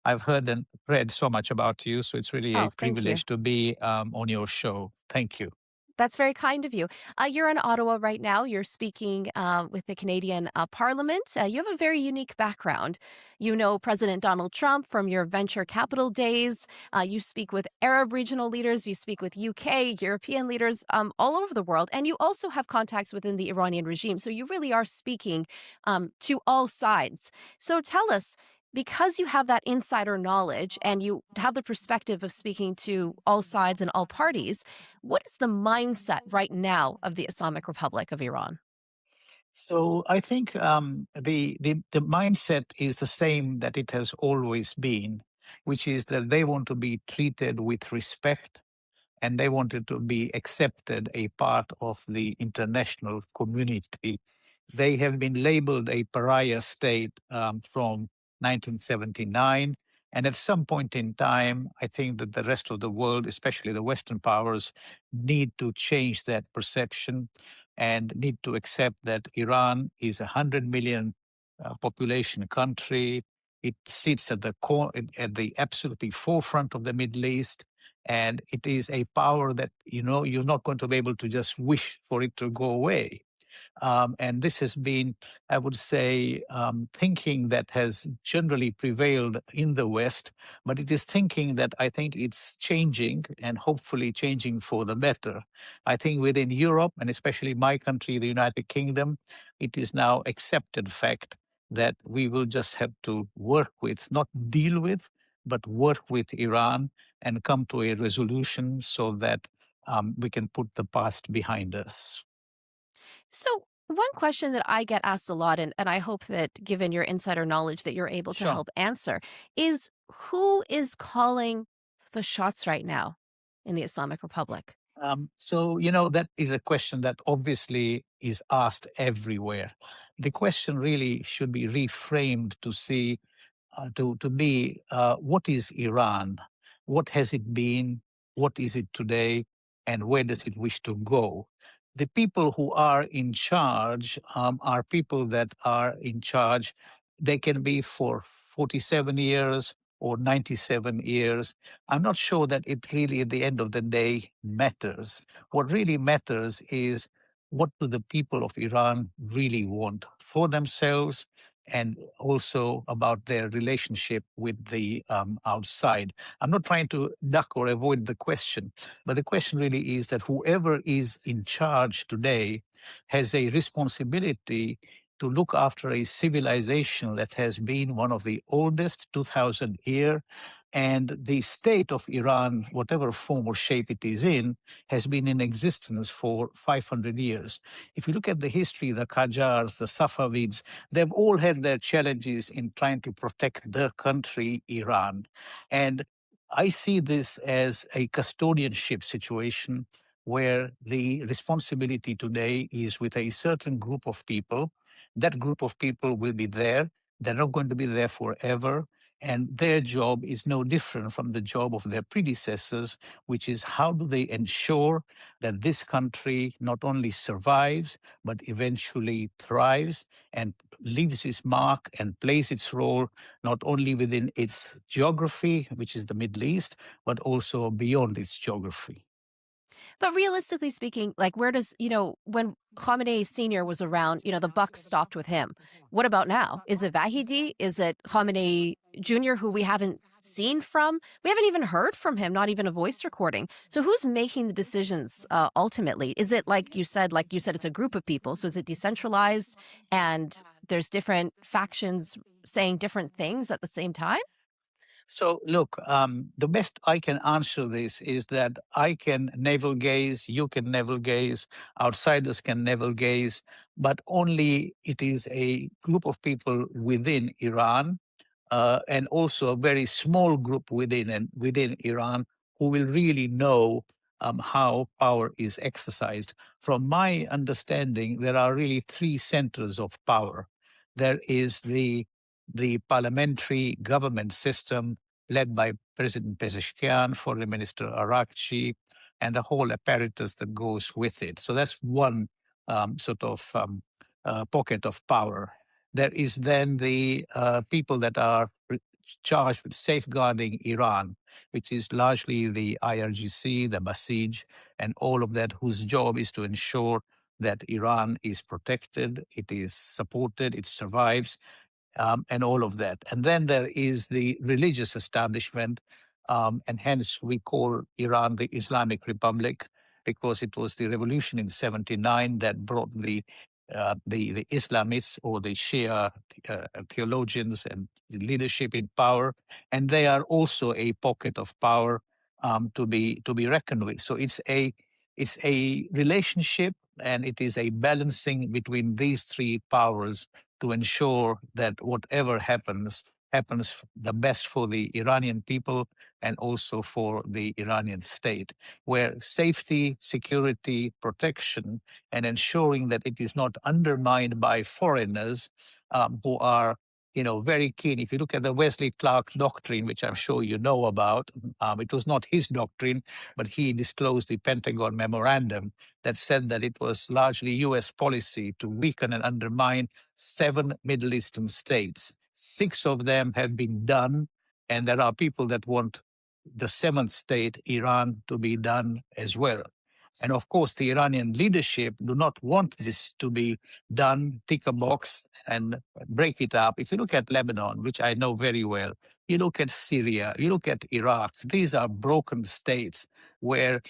I've heard and read so much about you, so it's really a privilege to be on your show. Thank you. That's very kind of you. You're in Ottawa right now. You're speaking with the Canadian Parliament. You have a very unique background. You know President Donald Trump from your venture capital days. You speak with Arab regional leaders. You speak with UK, European leaders all over the world. And you also have contacts within the Iranian regime. So you really are speaking to all sides. So tell us, because you have that insider knowledge and you have the perspective of speaking to all sides and all parties, what is the mindset right now of the Islamic Republic of Iran? So I think the mindset is the same that it has always been, which is that they want to be treated with respect and they wanted to be accepted a part of the international community. They have been labeled a pariah state from 1979. And at some point in time, I think that the rest of the world, especially the Western powers, need to change that perception and need to accept that Iran is a 100 million population country. It sits at the absolutely forefront of the Middle East. And it is a power that, you're not going to be able to just wish for it to go away. And this has been, I would say, thinking that has generally prevailed in the West, but it is thinking that I think it's changing and hopefully changing for the better. I think within Europe, and especially my country, the United Kingdom, it is now accepted fact that we will just have to work with, not deal with, but work with Iran and come to a resolution so that we can put the past behind us. So one question that I get asked a lot, and I hope that given your insider knowledge that you're able to help answer, is who is calling the shots right now in the Islamic Republic? So, that is a question that obviously is asked everywhere. The question really should be reframed to see, to be, what is Iran? What has it been? What is it today? And where does it wish to go? The people who are in charge are people that are in charge. They can be for 47 years or 97 years. I'm not sure that it really, at the end of the day, matters. What really matters is what do the people of Iran really want for themselves and also about their relationship with the outside. I'm not trying to duck or avoid the question, but the question really is that whoever is in charge today has a responsibility to look after a civilization that has been one of the oldest, 2,000 year, and the state of Iran, whatever form or shape it is in, has been in existence for 500 years. If you look at the history, the Qajars, the Safavids, they've all had their challenges in trying to protect their country, Iran. And I see this as a custodianship situation where the responsibility today is with a certain group of people. That group of people will be there. They're not going to be there forever. And their job is no different from the job of their predecessors, which is how do they ensure that this country not only survives, but eventually thrives and leaves its mark and plays its role not only within its geography, which is the Middle East, but also beyond its geography. But realistically speaking, like where does, when Khamenei Sr. was around, the buck stopped with him. What about now? Is it Vahidi? Is it Khamenei Jr., who we haven't seen from? We haven't even heard from him, not even a voice recording. So who's making the decisions ultimately? Is it like you said, it's a group of people. So is it decentralized and there's different factions saying different things at the same time? So, look, the best I can answer this is that I can navel gaze, you can navel gaze, outsiders can navel gaze, but only it is a group of people within Iran and also a very small group within Iran who will really know how power is exercised. From my understanding, there are really three centers of power. There is the parliamentary government system led by President Pezeshkian, Foreign Minister Arakchi, and the whole apparatus that goes with it. So that's one pocket of power. There is then the people that are charged with safeguarding Iran, which is largely the IRGC, the Basij, and all of that, whose job is to ensure that Iran is protected, it is supported, it survives, and all of that. And then there is the religious establishment, and hence we call Iran the Islamic Republic, because it was the revolution in '79 that brought the Islamists or the Shia theologians and the leadership in power, and they are also a pocket of power to be reckoned with. So it's a relationship, and it is a balancing between these three powers to ensure that whatever happens the best for the Iranian people and also for the Iranian state, where safety, security, protection, and ensuring that it is not undermined by foreigners who are very keen. If you look at the Wesley Clark doctrine, which I'm sure you know about, it was not his doctrine, but he disclosed the Pentagon memorandum that said that it was largely US policy to weaken and undermine 7 Middle Eastern states. 6 of them have been done, and there are people that want the 7th state, Iran, to be done as well. And of course, the Iranian leadership do not want this to be done, tick a box and break it up. If you look at Lebanon, which I know very well, you look at Syria, you look at Iraq, these are broken states where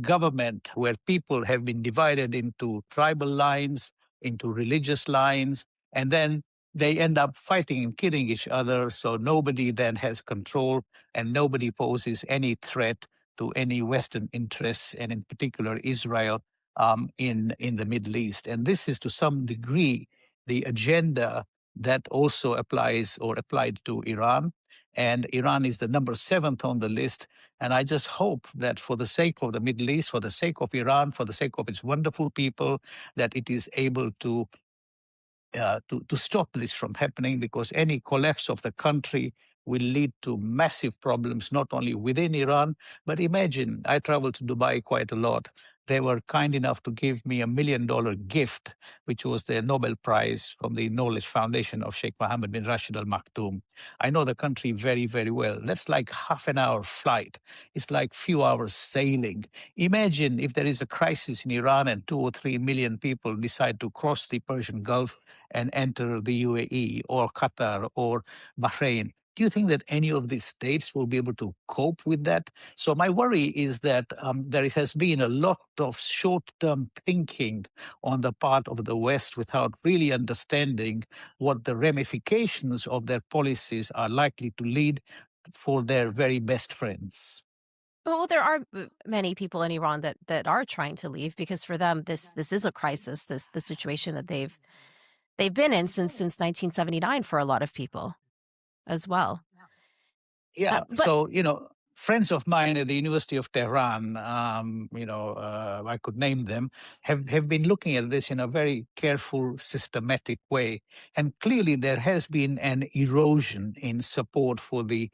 government, where people have been divided into tribal lines, into religious lines, and then they end up fighting and killing each other. So nobody then has control and nobody poses any threat to any Western interests, and in particular Israel in the Middle East. And this is to some degree the agenda that also applies or applied to Iran. And Iran is the number 7th on the list. And I just hope that for the sake of the Middle East, for the sake of Iran, for the sake of its wonderful people, that it is able to stop this from happening, because any collapse of the country will lead to massive problems, not only within Iran, but imagine, I travel to Dubai quite a lot. They were kind enough to give me $1 million gift, which was the Nobel Prize from the Knowledge Foundation of Sheikh Mohammed bin Rashid Al Maktoum. I know the country very, very well. That's like half an hour flight. It's like few hours sailing. Imagine if there is a crisis in Iran and 2 or 3 million people decide to cross the Persian Gulf and enter the UAE or Qatar or Bahrain. Do you think that any of these states will be able to cope with that? So my worry is that there has been a lot of short-term thinking on the part of the West without really understanding what the ramifications of their policies are likely to lead for their very best friends. Well, there are many people in Iran that are trying to leave, because for them this is a crisis. The situation that they've been in since 1979 for a lot of people as well. Yeah. But So friends of mine at the University of Tehran, I could name them, have been looking at this in a very careful, systematic way. And clearly there has been an erosion in support for the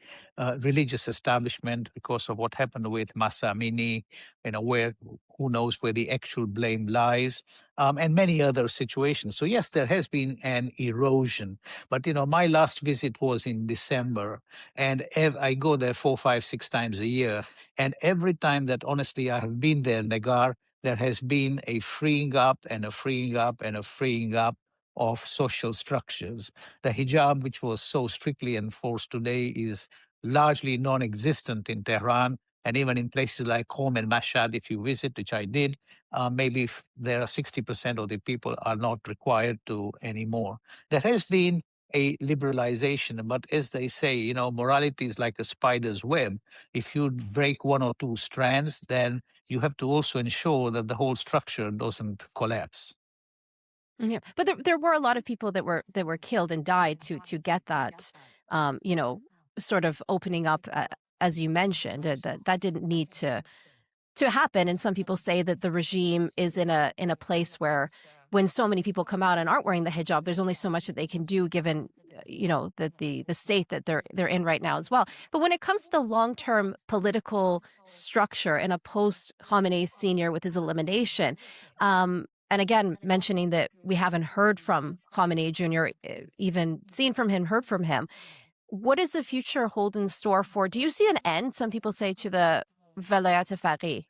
religious establishment because of what happened with Masa Amini, who knows where the actual blame lies, and many other situations. So yes, there has been an erosion. But, my last visit was in December, and I go there 4, 5, 6 times a year. And every time that, honestly, I have been there, Negar, there has been a freeing up and a freeing up and a freeing up of social structures. The hijab, which was so strictly enforced today, is largely non-existent in Tehran. And even in places like Qom and Mashhad, if you visit, which I did, maybe there are 60% of the people are not required to anymore. There has been a liberalization, but as they say, morality is like a spider's web. If you break one or two strands, then you have to also ensure that the whole structure doesn't collapse. Yeah, but there were a lot of people that were killed and died to get that, sort of opening up, as you mentioned, that didn't need to happen. And some people say that the regime is in a place where, when so many people come out and aren't wearing the hijab, there's only so much that they can do, given that the state that they're in right now as well. But when it comes to the long-term political structure in a post-Khamenei senior with his elimination, and again, mentioning that we haven't heard from Khamenei Jr., even seen from him, heard from him, what does the future hold in store for? Do you see an end, some people say, to the Velayat Faqih?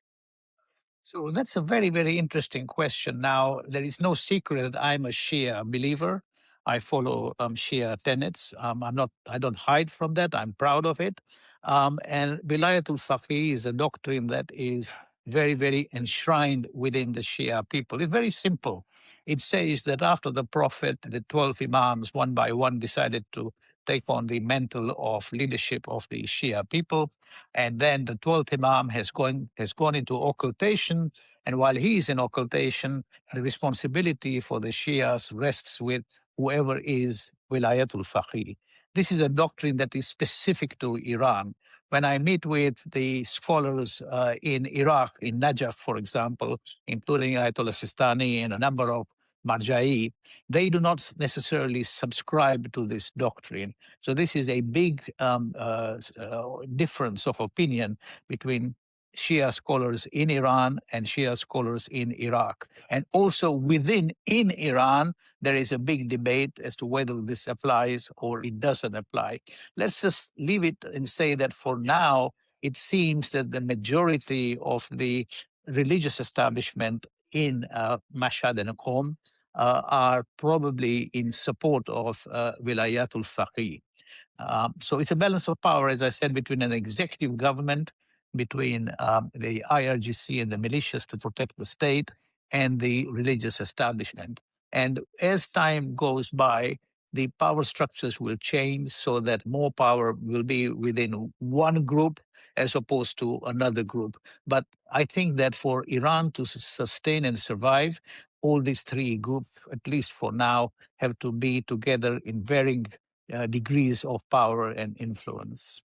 So that's a very, very interesting question. Now, there is no secret that I'm a Shia believer. I follow Shia tenets. I don't hide from that. I'm proud of it. And Vilayatul Faqih is a doctrine that is very, very enshrined within the Shia people. It's very simple. It says that after the Prophet, the 12 Imams, one by one, decided to take on the mantle of leadership of the Shia people. And then the 12th Imam has gone into occultation. And while he is in occultation, the responsibility for the Shias rests with whoever is Wilayatul Faqih. This is a doctrine that is specific to Iran. When I meet with the scholars in Iraq, in Najaf, for example, including Ayatollah Sistani and a number of Marja'i, they do not necessarily subscribe to this doctrine. So this is a big difference of opinion between Shia scholars in Iran and Shia scholars in Iraq. And also in Iran, there is a big debate as to whether this applies or it doesn't apply. Let's just leave it and say that for now, it seems that the majority of the religious establishment in Mashhad and Qom are probably in support of Wilayatul Faqih. So it's a balance of power, as I said, between an executive government, between the IRGC and the militias to protect the state, and the religious establishment. And as time goes by, the power structures will change so that more power will be within one group as opposed to another group. But I think that for Iran to sustain and survive, all these three groups, at least for now, have to be together in varying degrees of power and influence.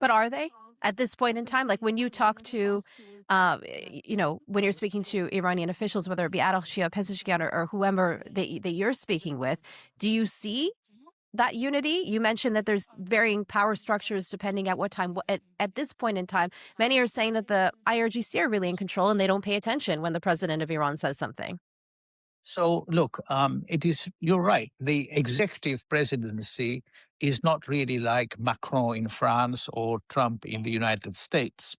But are they at this point in time? Like when you talk to, when you're speaking to Iranian officials, whether it be Adal Shia, Pezeshkian, or whoever that you're speaking with, do you see that unity? You mentioned that there's varying power structures depending at what time. At this point in time, many are saying that the IRGC are really in control and they don't pay attention when the president of Iran says something. So look, you're right. The executive presidency is not really like Macron in France or Trump in the United States.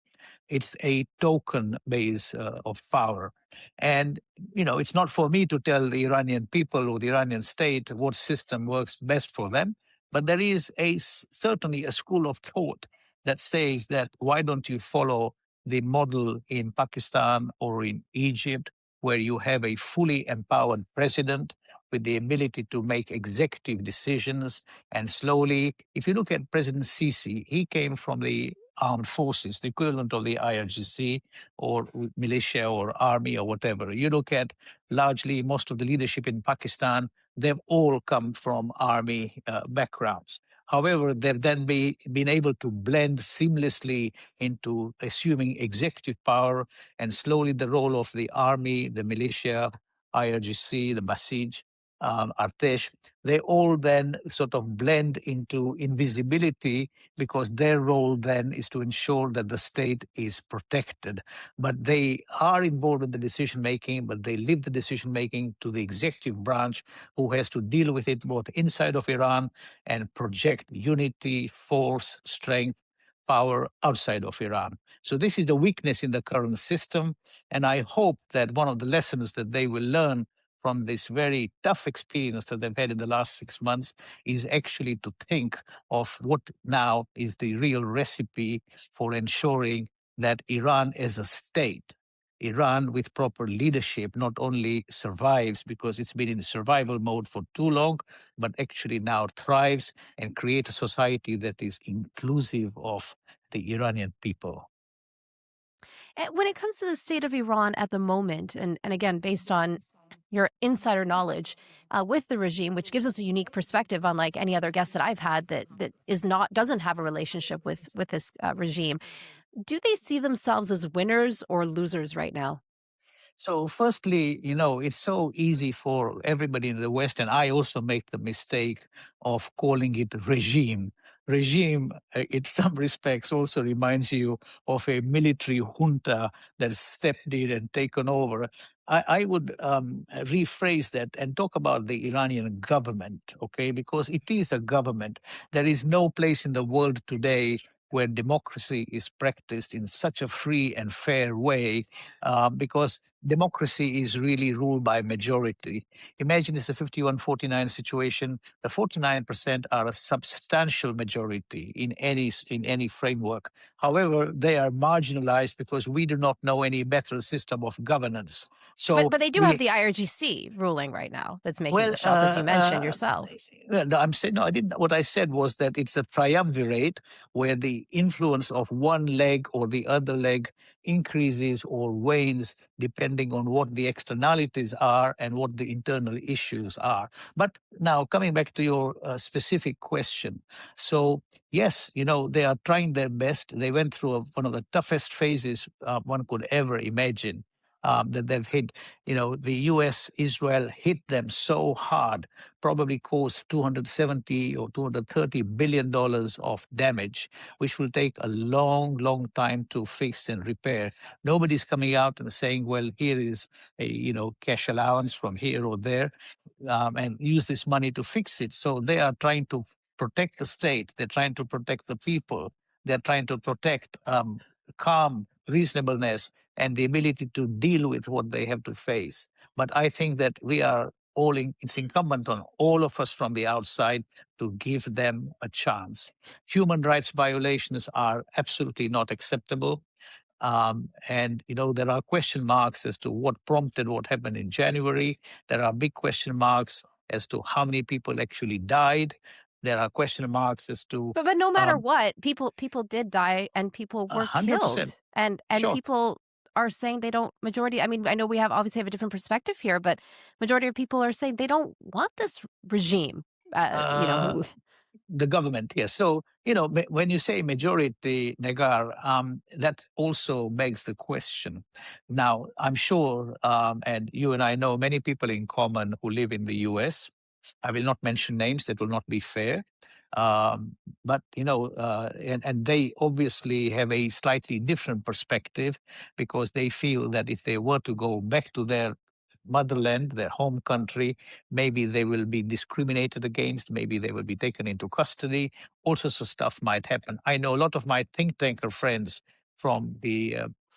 It's a token base of power. And, it's not for me to tell the Iranian people or the Iranian state what system works best for them. But there is certainly a school of thought that says that why don't you follow the model in Pakistan or in Egypt, where you have a fully empowered president with the ability to make executive decisions. And slowly, if you look at President Sisi, he came from the armed forces, the equivalent of the IRGC or militia or army or whatever. You look at largely most of the leadership in Pakistan, they've all come from army backgrounds. However, they've then been able to blend seamlessly into assuming executive power, and slowly the role of the army, the militia, IRGC, the Basij, Artesh, they all then sort of blend into invisibility, because their role then is to ensure that the state is protected. But they are involved in the decision making, but they leave the decision making to the executive branch, who has to deal with it both inside of Iran and project unity, force, strength, power outside of Iran. So this is the weakness in the current system. And I hope that one of the lessons that they will learn from this very tough experience that they've had in the last 6 months is actually to think of what now is the real recipe for ensuring that Iran as a state, Iran with proper leadership, not only survives because it's been in survival mode for too long, but actually now thrives and create a society that is inclusive of the Iranian people. When it comes to the state of Iran at the moment, and again, based on your insider knowledge with the regime, which gives us a unique perspective, unlike any other guest that I've had that doesn't have a relationship with this regime, do they see themselves as winners or losers right now? So, firstly, it's so easy for everybody in the West, and I also make the mistake of calling it regime. Regime, in some respects, also reminds you of a military junta that stepped in and taken over. I would rephrase that and talk about the Iranian government, okay? Because it is a government. There is no place in the world today where democracy is practiced in such a free and fair way, because democracy is really ruled by majority. Imagine it's a 51-49 situation. The 49% are a substantial majority in any framework. However, they are marginalized because we do not know any better system of governance. So, But they do have the IRGC ruling right now that's making the shots, as you mentioned yourself. No, I'm saying no. I didn't. What I said was that it's a triumvirate where the influence of one leg or the other leg increases or wanes depending on what the externalities are and what the internal issues are. But now, coming back to your specific question, so yes, they are trying their best. They went through one of the toughest phases one could ever imagine. That they've hit, the US, Israel hit them so hard, probably caused $270 or $230 billion of damage, which will take a long, long time to fix and repair. Nobody's coming out and saying, well, here is a, cash allowance from here or there, and use this money to fix it. So they are trying to protect the state. They're trying to protect the people. They're trying to protect calm, reasonableness, and the ability to deal with what they have to face. But I think that it's incumbent on all of us from the outside to give them a chance. Human rights violations are absolutely not acceptable. And there are question marks as to what prompted what happened in January. There are big question marks as to how many people actually died. There are question marks as to. But no matter what, people did die and people were 100%. killed, and Sure. people are saying they don't. Majority. I mean, I know we obviously have a different perspective here, but majority of people are saying they don't want this regime. The government, yes. So, when you say majority, Negar, that also begs the question. Now, I'm sure, and you and I know many people in common who live in the US. I will not mention names, that will not be fair. But, and they obviously have a slightly different perspective, because they feel that if they were to go back to their motherland, their home country, maybe they will be discriminated against, maybe they will be taken into custody, all sorts of stuff might happen. I know a lot of my think tanker friends from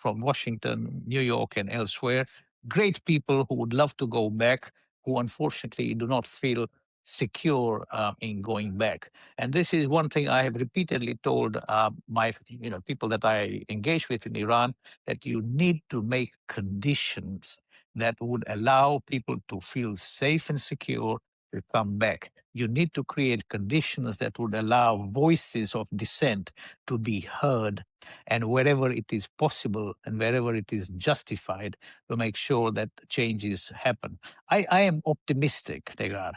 Washington, New York, and elsewhere, great people who would love to go back, who unfortunately do not feel secure in going back. And this is one thing I have repeatedly told my people that I engage with in Iran, that you need to make conditions that would allow people to feel safe and secure to come back. You need to create conditions that would allow voices of dissent to be heard, and wherever it is possible and wherever it is justified, to make sure that changes happen. I am optimistic, Negar.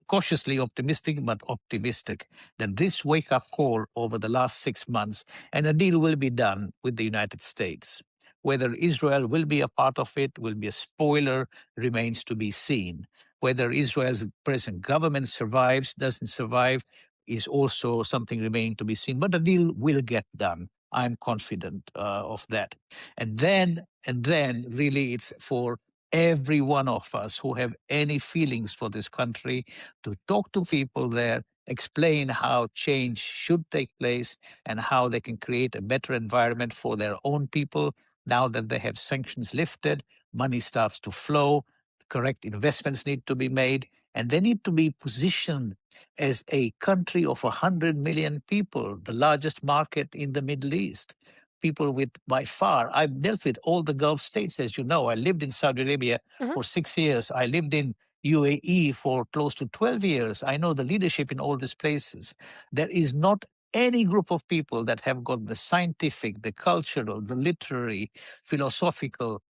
cautiously optimistic, but optimistic that this wake-up call over the last 6 months and a deal will be done with the United States. Whether Israel will be a part of it, will be a spoiler, remains to be seen. Whether Israel's present government survives, doesn't survive, is also something remaining to be seen. But the deal will get done. I'm confident of that. And then, really, it's for every one of us who have any feelings for this country to talk to people there, explain how change should take place and how they can create a better environment for their own people. Now that they have sanctions lifted, money starts to flow, correct investments need to be made, and they need to be positioned as a country of 100 million people, the largest market in the Middle East. People with, by far, I've dealt with all the Gulf states, as you know. I lived in Saudi Arabia for 6 years. I lived in UAE for close to 12 years. I know the leadership in all these places. There is not any group of people that have got the scientific, the cultural, the literary, philosophical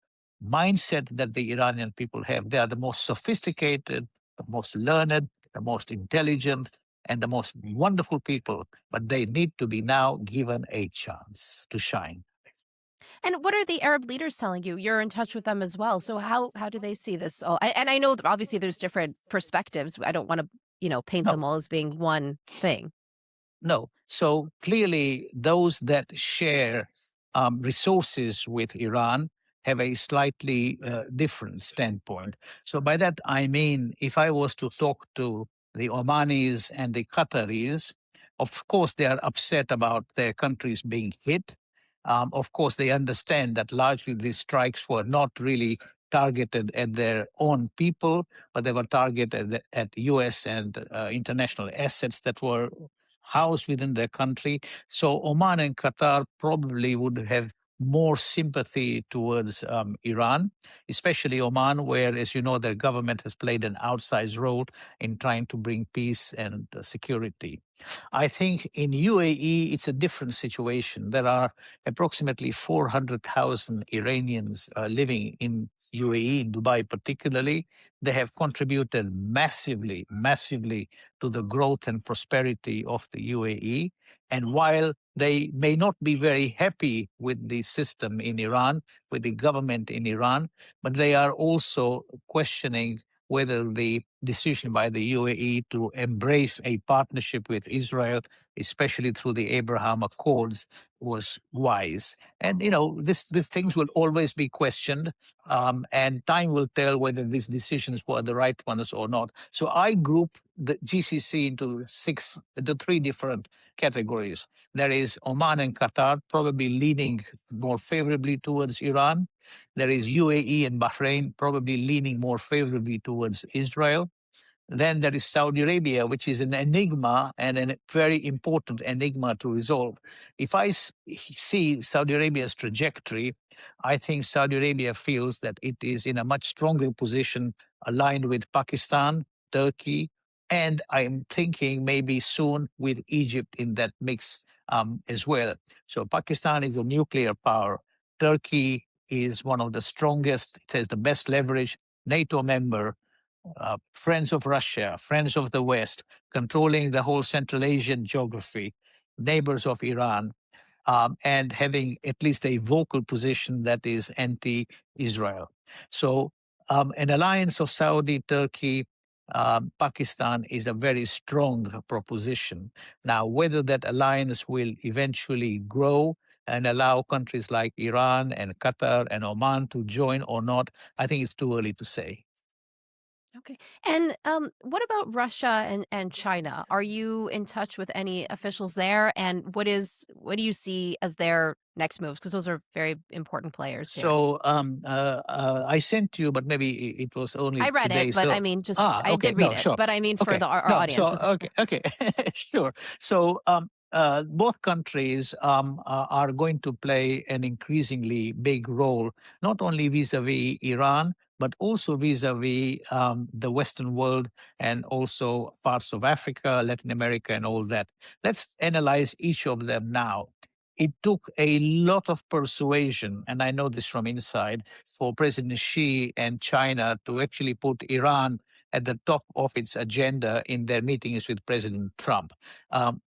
mindset that the Iranian people have. They are the most sophisticated, the most learned, the most intelligent, and the most wonderful people, but they need to be now given a chance to shine. And what are the Arab leaders telling you? You're in touch with them as well. So how do they see this? Oh, and I know that obviously there's different perspectives. I don't want to, paint them all as being one thing. No. So clearly, those that share resources with Iran have a slightly different standpoint. So by that, I mean, if I was to talk to the Omanis and the Qataris, of course, they are upset about their countries being hit. Of course, they understand that largely these strikes were not really targeted at their own people, but they were targeted at US and international assets that were housed within their country. So Oman and Qatar probably would have more sympathy towards Iran, especially Oman, where, as you know, their government has played an outsized role in trying to bring peace and security. I think in UAE, it's a different situation. There are approximately 400,000 Iranians living in UAE, in Dubai particularly. They have contributed massively to the growth and prosperity of the UAE. And while they may not be very happy with the system in Iran, with the government in Iran, but they are also questioning whether the decision by the UAE to embrace a partnership with Israel, especially through the Abraham Accords, was wise. And these things will always be questioned, and time will tell whether these decisions were the right ones or not. So I group the GCC into three different categories. There is Oman and Qatar, probably leaning more favorably towards Iran. There is UAE and Bahrain, probably leaning more favorably towards Israel. Then there is Saudi Arabia, which is an enigma and a very important enigma to resolve. If I see Saudi Arabia's trajectory, I think Saudi Arabia feels that it is in a much stronger position aligned with Pakistan, Turkey, and I'm thinking maybe soon with Egypt in that mix as well. So Pakistan is a nuclear power. Turkey is one of the strongest, it has the best leverage, NATO member, friends of Russia, friends of the West, controlling the whole Central Asian geography, neighbors of Iran, and having at least a vocal position that is anti-Israel. So an alliance of Saudi, Turkey, Pakistan is a very strong proposition. Now, whether that alliance will eventually grow and allow countries like Iran and Qatar and Oman to join or not, I think it's too early to say. Okay. And what about Russia and China? Are you in touch with any officials there? And what do you see as their next moves? Because those are very important players here. So I sent you, but maybe it was only I read today. it, but so I mean, just okay. I did read it. Sure. But I mean, for Okay. our No, audience. so okay, sure. So both countries are going to play an increasingly big role, not only vis-a-vis Iran, but also vis-a-vis the Western world and also parts of Africa, Latin America, and all that. Let's analyze each of them now. It took a lot of persuasion, and I know this from inside, for President Xi and China to actually put Iran at the top of its agenda in their meetings with President Trump.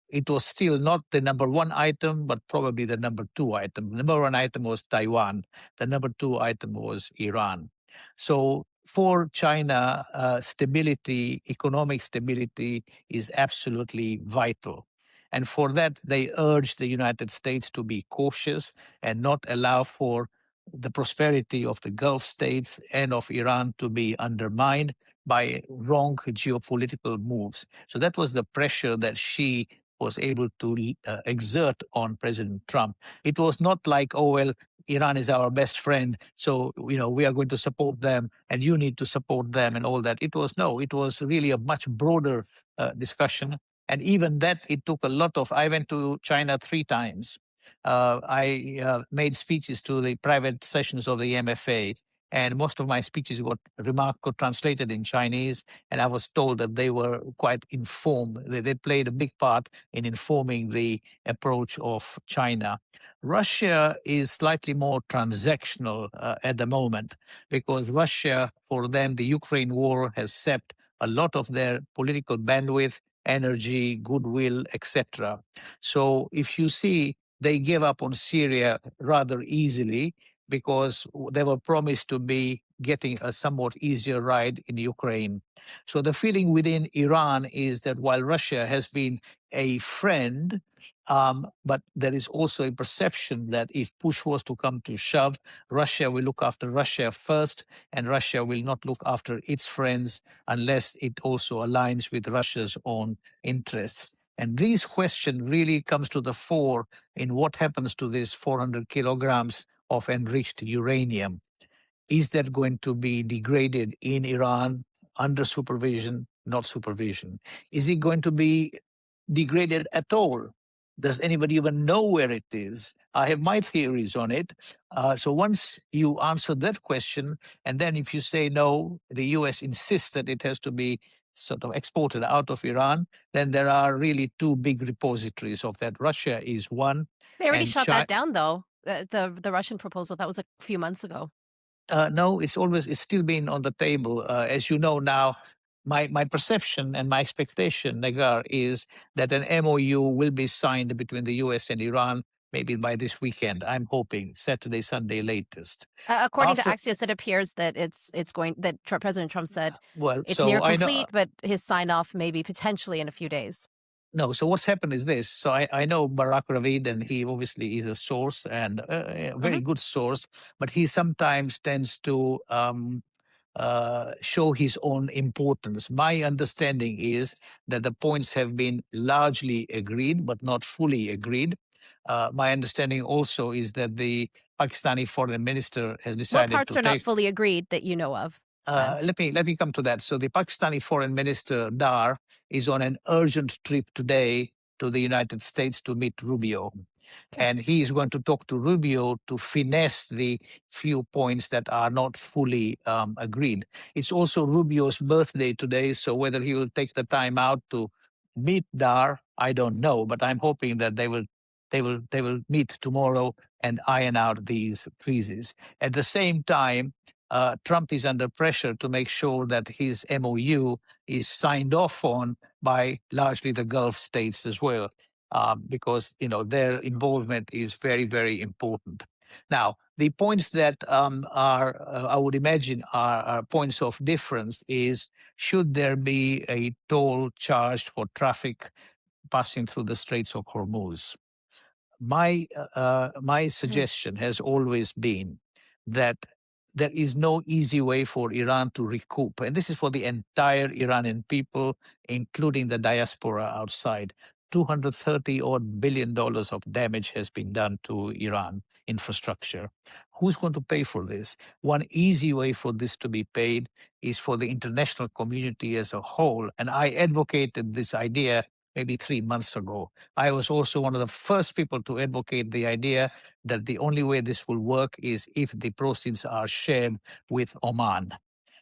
It was still not the number one item, but probably the number two item. The number one item was Taiwan. The number two item was Iran. So for China, stability, economic stability is absolutely vital. And for that, they urge the United States to be cautious and not allow for the prosperity of the Gulf states and of Iran to be undermined by wrong geopolitical moves. So that was the pressure that she was able to exert on President Trump. It was not like, oh, well, Iran is our best friend, so we are going to support them and you need to support them and all that. It was really a much broader discussion. And even that, it took a lot of, I went to China 3 times. I made speeches to the private sessions of the MFA, and most of my speeches got translated in Chinese, and I was told that they were quite informed. They played a big part in informing the approach of China. Russia is slightly more transactional at the moment, because Russia, for them, the Ukraine war has sapped a lot of their political bandwidth, energy, goodwill, etc. So if you see, they gave up on Syria rather easily because they were promised to be getting a somewhat easier ride in Ukraine. So the feeling within Iran is that while Russia has been a friend, but there is also a perception that if push was to come to shove, Russia will look after Russia first, and Russia will not look after its friends unless it also aligns with Russia's own interests. And this question really comes to the fore in what happens to these 400 kilograms of enriched uranium. Is that going to be degraded in Iran under supervision, not supervision? Is it going to be degraded at all? Does anybody even know where it is? I have my theories on it. So once you answer that question, and then if you say no, the US insists that it has to be sort of exported out of Iran, then there are really 2 big repositories of that. Russia is one. They already and shot that down, though. The Russian proposal, that was a few months ago. No, it's still been on the table. As you know now, my perception and my expectation, Negar, is that an MOU will be signed between the US and Iran maybe by this weekend. I'm hoping Saturday, Sunday latest. According to Axios, it appears that President Trump said it's near complete, but his sign off maybe potentially in a few days. No, so what's happened is this. So I know Barack Ravid, and he obviously is a source and a very good source, but he sometimes tends to show his own importance. My understanding is that the points have been largely agreed, but not fully agreed. My understanding also is that the Pakistani foreign minister has decided what parts are not fully agreed that you know of? Let me come to that. So the Pakistani foreign minister, Dar, is on an urgent trip today to the United States to meet Rubio. Okay. And he is going to talk to Rubio to finesse the few points that are not fully agreed. It's also Rubio's birthday today, so whether he will take the time out to meet Dar, I don't know, but I'm hoping that they will meet tomorrow and iron out these creases. At the same time, Trump is under pressure to make sure that his MOU is signed off on by largely the Gulf states as well, because their involvement is very, very important. Now, the points that I would imagine are points of difference is, should there be a toll charged for traffic passing through the Straits of Hormuz? My suggestion has always been that there is no easy way for Iran to recoup. And this is for the entire Iranian people, including the diaspora outside. $230 billion of damage has been done to Iran infrastructure. Who's going to pay for this? One easy way for this to be paid is for the international community as a whole. And I advocated this idea maybe 3 months ago. I was also one of the first people to advocate the idea that the only way this will work is if the proceeds are shared with Oman,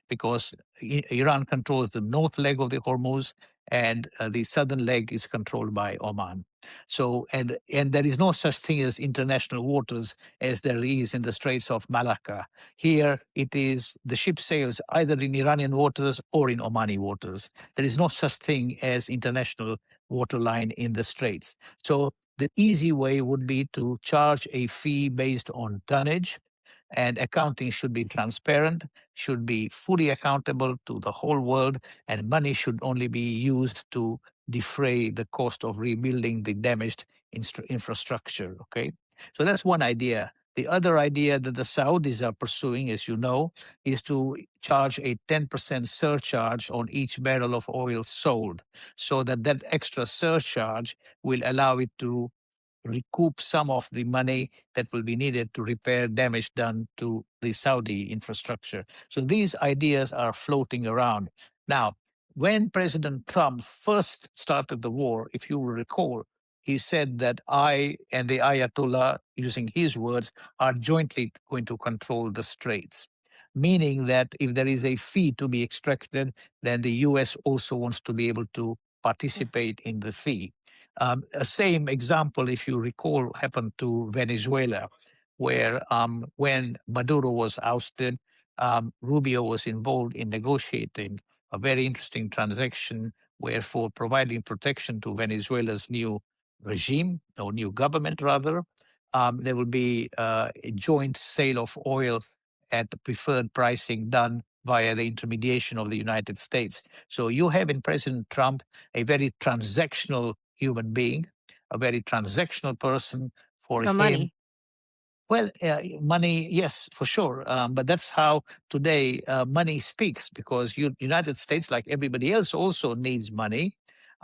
because Iran controls the north leg of the Hormuz and the southern leg is controlled by Oman. So, and there is no such thing as international waters as there is in the Straits of Malacca. Here it is, the ship sails either in Iranian waters or in Omani waters. There is no such thing as international waterline in the Straits. So the easy way would be to charge a fee based on tonnage, and accounting should be transparent, should be fully accountable to the whole world, and money should only be used to defray the cost of rebuilding the damaged infrastructure. Okay, so that's one idea. The other idea that the Saudis are pursuing, as you know, is to charge a 10% surcharge on each barrel of oil sold, so that that extra surcharge will allow it to recoup some of the money that will be needed to repair damage done to the Saudi infrastructure. So these ideas are floating around. Now, when President Trump first started the war, if you will recall, he said that I and the Ayatollah, using his words, are jointly going to control the straits, meaning that if there is a fee to be extracted, then the US also wants to be able to participate in the fee. A same example, if you recall, happened to Venezuela, where when Maduro was ousted, Rubio was involved in negotiating a very interesting transaction where, for providing protection to Venezuela's new regime, or new government rather, there will be a joint sale of oil at preferred pricing done via the intermediation of the United States. So you have in President Trump a very transactional human being, a very transactional person. For It's about him, money. well, money, yes, for sure. But that's how today money speaks, because United States, like everybody else, also needs money.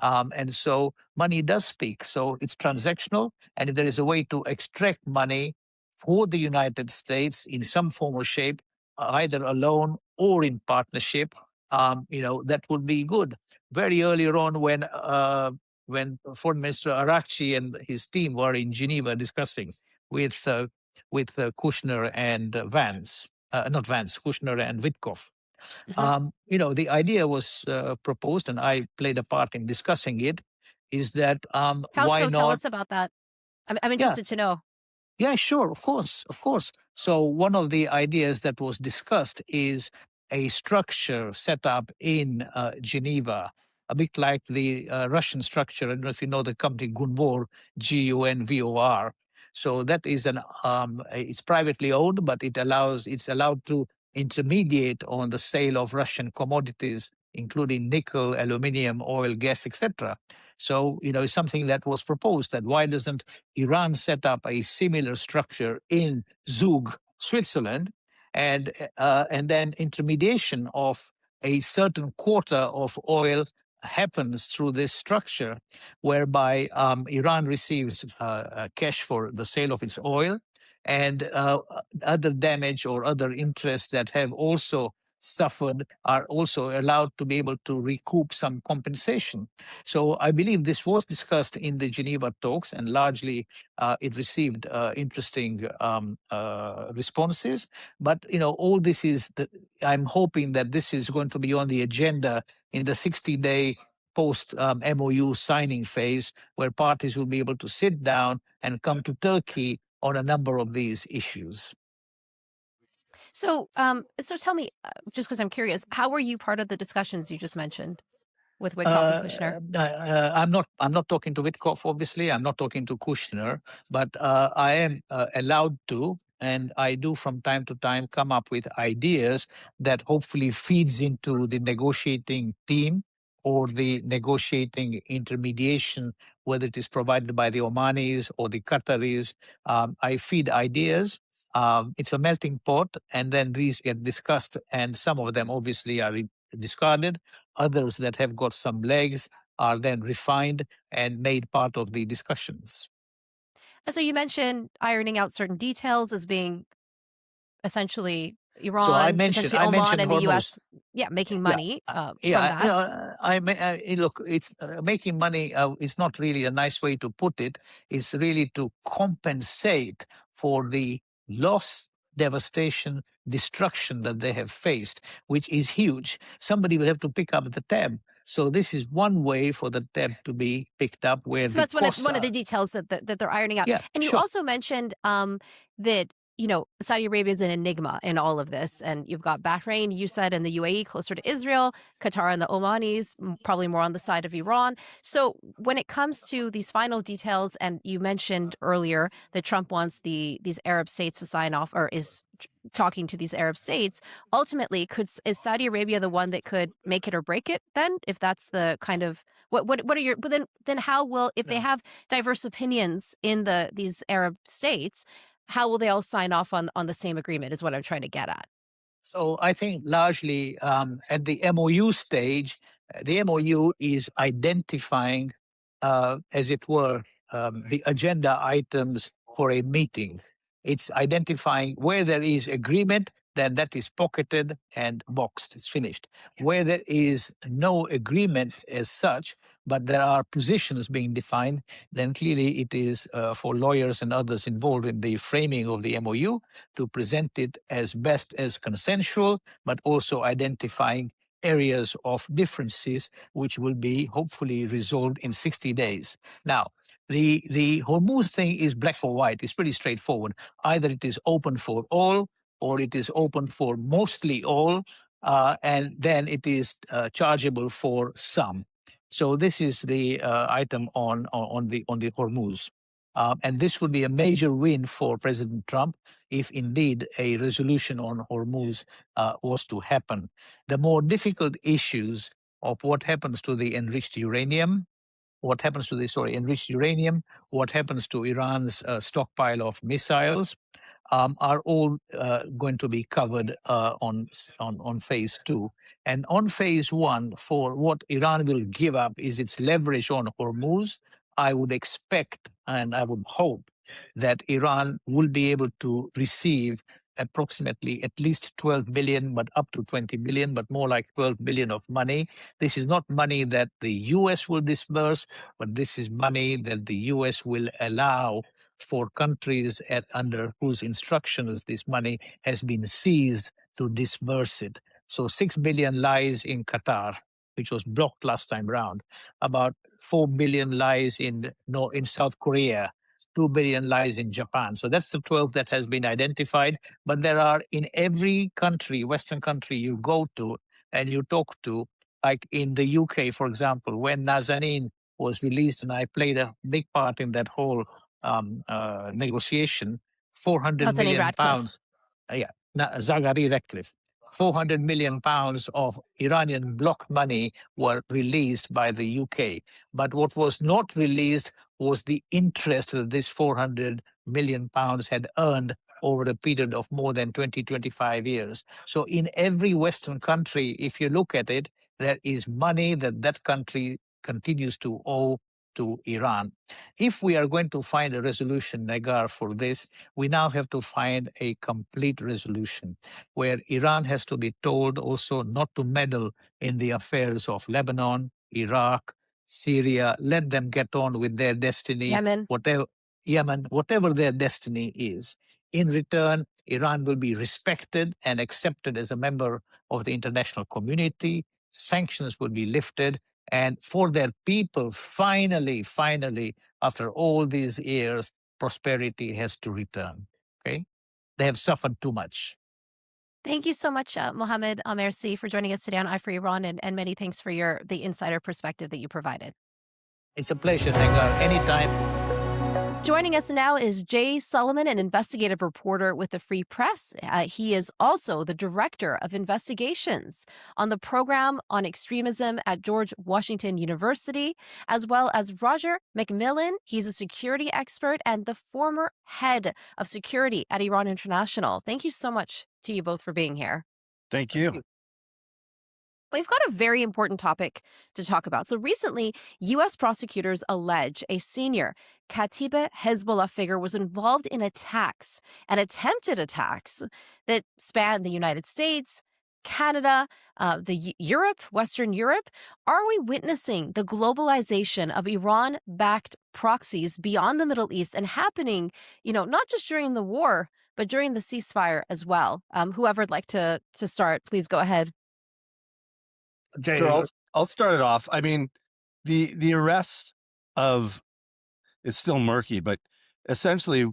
And so money does speak. So it's transactional. And if there is a way to extract money for the United States in some form or shape, either alone or in partnership, that would be good. Very earlier on, when Foreign Minister Araghchi and his team were in Geneva discussing with Kushner and Vance, not Vance, Kushner and Witkoff. The idea was proposed, and I played a part in discussing it, is that How why so? Tell not? us about that. I'm Yeah, interested to know. yeah, sure, of course, of course. So one of the ideas that was discussed is a structure set up in Geneva, a bit like the Russian structure. I don't know if you know the company Gunvor, Gunvor. So that is it's privately owned, but it's allowed to intermediate on the sale of Russian commodities, including nickel, aluminium, oil, gas, etc. So, it's something that was proposed, that why doesn't Iran set up a similar structure in Zug, Switzerland, and then intermediation of a certain quota of oil happens through this structure, whereby Iran receives cash for the sale of its oil, and other damage or other interests that have also suffered are also allowed to be able to recoup some compensation. So I believe this was discussed in the Geneva talks, and largely it received interesting responses. But all this I'm hoping that this is going to be on the agenda in the 60-day post MOU signing phase, where parties will be able to sit down and come to Turkey on a number of these issues. So, so tell me, just because I'm curious, how were you part of the discussions you just mentioned with Witkoff and Kushner? I'm not talking to Witkoff, obviously. I'm not talking to Kushner, but I am allowed to, and I do from time to time come up with ideas that hopefully feeds into the negotiating team or the negotiating intermediation, whether it is provided by the Omanis or the Qataris. I feed ideas. It's a melting pot, and then these get discussed, and some of them obviously are discarded. Others that have got some legs are then refined and made part of the discussions. And so you mentioned ironing out certain details as being essentially Iran, So I potentially Oman, mentioned and the Hormuz. U.S. making money from that. Look, it's making money. It's not really a nice way to put it. It's really to compensate for the loss, devastation, destruction that they have faced, which is huge. Somebody will have to pick up the tab. So this is one way for the debt to be picked up where So the that's costs one of are. the details that they're ironing out. Yeah, And you sure. also mentioned that Saudi Arabia is an enigma in all of this, and you've got Bahrain, you said, and the UAE closer to Israel, Qatar and the Omanis probably more on the side of Iran. So when it comes to these final details, and you mentioned earlier that Trump wants these Arab states to sign off, or is talking to these Arab states, ultimately, is Saudi Arabia the one that could make it or break it? Then, if that's the kind of what are your? But then how will, if they have diverse opinions in these Arab states, how will they all sign off on the same agreement is what I'm trying to get at. So I think largely at the MOU stage, the MOU is identifying, as it were, the agenda items for a meeting. It's identifying where there is agreement, then that is pocketed and boxed. It's finished. Where there is no agreement as such, but there are positions being defined, then clearly it is for lawyers and others involved in the framing of the MOU to present it as best as consensual, but also identifying areas of differences which will be hopefully resolved in 60 days. Now, the Hormuz thing is black or white. It's pretty straightforward. Either it is open for all or it is open for mostly all, and then it is chargeable for some. So this is the item on the Hormuz. And this would be a major win for President Trump if indeed a resolution on Hormuz was to happen. The more difficult issues of what happens to the enriched uranium, what happens to the enriched uranium, what happens to Iran's stockpile of missiles, are all going to be covered on phase two. And on phase one, for what Iran will give up is its leverage on Hormuz. I would expect and I would hope that Iran will be able to receive approximately at least 12 billion, but up to 20 billion, but more like 12 billion of money. This is not money that the US will disburse, but this is money that the US will allow for countries under whose instructions this money has been seized to disburse it. So 6 billion lies in Qatar, which was blocked last time round. About 4 billion lies in South Korea. 2 billion lies in Japan. So that's the 12 that has been identified. But there are in every country, Western country you go to and you talk to, like in the UK, for example, when Nazanin was released, and I played a big part in that whole negotiation, 400 million pounds. Zaghari Ratcliffe. 400 million pounds of Iranian block money were released by the UK. But what was not released was the interest that this 400 million pounds had earned over a period of more than 20, 25 years. So in every Western country, if you look at it, there is money that country continues to owe to Iran. If we are going to find a resolution, Negar, for this, we now have to find a complete resolution where Iran has to be told also not to meddle in the affairs of Lebanon, Iraq, Syria. Let them get on with their destiny. Yemen, whatever their destiny is. In return, Iran will be respected and accepted as a member of the international community. Sanctions will be lifted. And for their people, finally, after all these years, prosperity has to return. Okay? They have suffered too much. Thank you so much, Mohamed Amersi, for joining us today on Eye for Iran, and many thanks for the insider perspective that you provided. It's a pleasure, Negar. Anytime. Joining us now is Jay Solomon, an investigative reporter with the Free Press. He is also the director of investigations on the program on extremism at George Washington University, as well as Roger McMillan. He's a security expert and the former head of security at Iran International. Thank you so much to you both for being here. Thank you. We've got a very important topic to talk about. So recently, U.S. prosecutors allege a senior Katiba Hezbollah figure was involved in attacks and attempted attacks that spanned the United States, Canada, Western Europe. Are we witnessing the globalization of Iran-backed proxies beyond the Middle East and happening, not just during the war, but during the ceasefire as well? Whoever'd like to start, please go ahead. Jay, Sure, I'll start it off. I mean, the arrest of is still murky, but essentially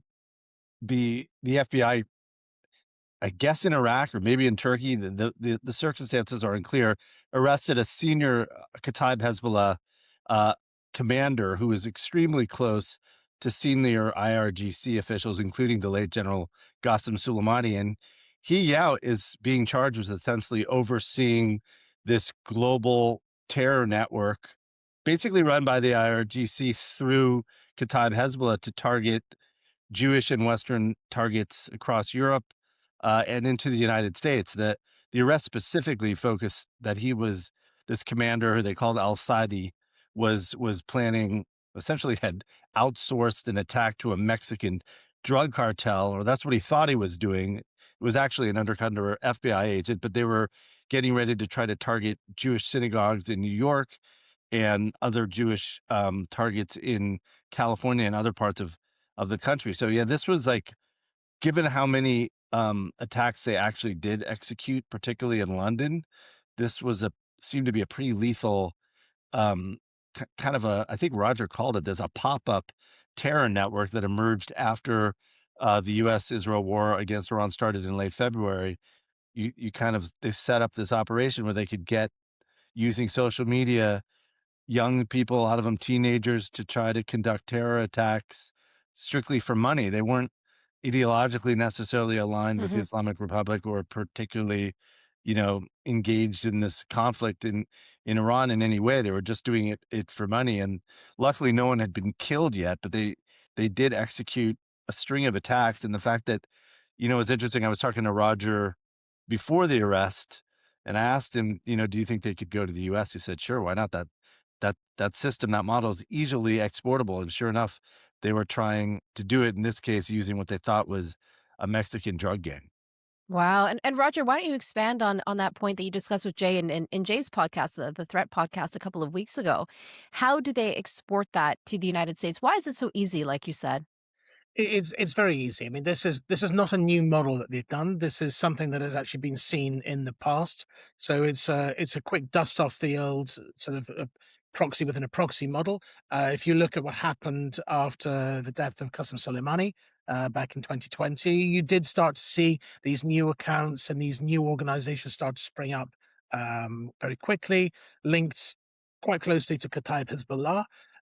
the FBI, I guess in Iraq or maybe in Turkey, the circumstances are unclear, arrested a senior Kataib Hezbollah commander who was extremely close to senior IRGC officials, including the late General Qasem Soleimani. And he is being charged with essentially overseeing this global terror network, basically run by the IRGC through Kataib Hezbollah to target Jewish and Western targets across Europe and into the United States. The arrest specifically focused that he was this commander who they called Al-Sadi was planning, essentially had outsourced an attack to a Mexican drug cartel, or that's what he thought he was doing. It was actually an undercover FBI agent, but they were getting ready to try to target Jewish synagogues in New York and other Jewish targets in California and other parts of the country. So yeah, this was like, given how many attacks they actually did execute, particularly in London, this was seemed to be a pretty lethal kind of I think Roger called it this, a pop-up terror network that emerged after the US-Israel war against Iran started in late February. They set up this operation where they could get, using social media, young people, a lot of them teenagers, to try to conduct terror attacks strictly for money. They weren't ideologically necessarily aligned with the Islamic Republic or particularly, engaged in this conflict in Iran in any way. They were just doing it for money. And luckily no one had been killed yet, but they did execute a string of attacks. And the fact that, it's interesting. I was talking to Roger before the arrest and I asked him, do you think they could go to the US? He said, sure, why not? That system, that model is easily exportable. And sure enough, they were trying to do it, in this case, using what they thought was a Mexican drug gang. Wow. And Roger, why don't you expand on that point that you discussed with Jay in Jay's podcast, the Threat podcast a couple of weeks ago? How do they export that to the United States? Why is it so easy, like you said? It's very easy. I mean, this is not a new model that they've done. This is something that has actually been seen in the past. So it's a quick dust off the old sort of proxy within a proxy model. If you look at what happened after the death of Qasem Soleimani back in 2020, you did start to see these new accounts and these new organizations start to spring up very quickly, linked quite closely to Kataib Hezbollah.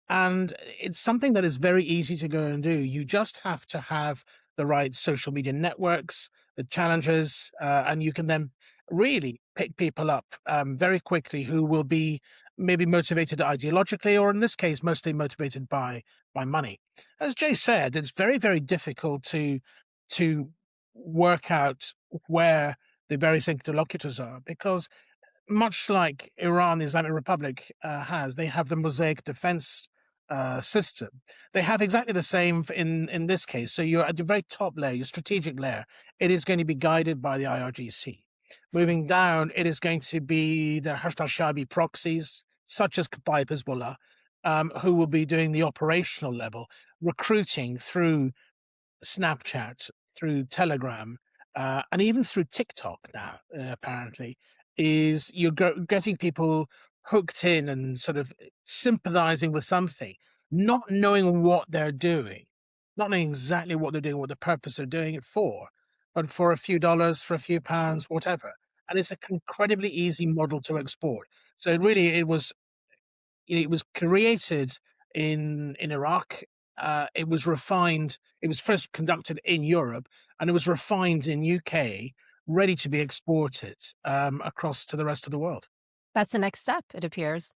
And it's something that is very easy to go and do. You just have to have the right social media networks, the challenges, and you can then really pick people up very quickly who will be maybe motivated ideologically, or in this case, mostly motivated by money. As Jay said, it's very, very difficult to work out where the various interlocutors are, because much like Iran, the Islamic Republic they have the Mosaic defense system. They have exactly the same in this case. So you're at the very top layer, your strategic layer. It is going to be guided by the IRGC. Moving down, it is going to be the Hashtar-Shabi proxies, such as Kataib Hezbollah, who will be doing the operational level, recruiting through Snapchat, through Telegram, and even through TikTok now, apparently, is you're getting people hooked in and sort of sympathizing with something, not knowing what they're doing, not knowing exactly what they're doing, what the purpose they're doing it for, but for a few dollars, for a few pounds, whatever. And it's an incredibly easy model to export. So it was created in Iraq. It was refined. It was first conducted in Europe, and it was refined in UK, ready to be exported across to the rest of the world. That's the next step, it appears.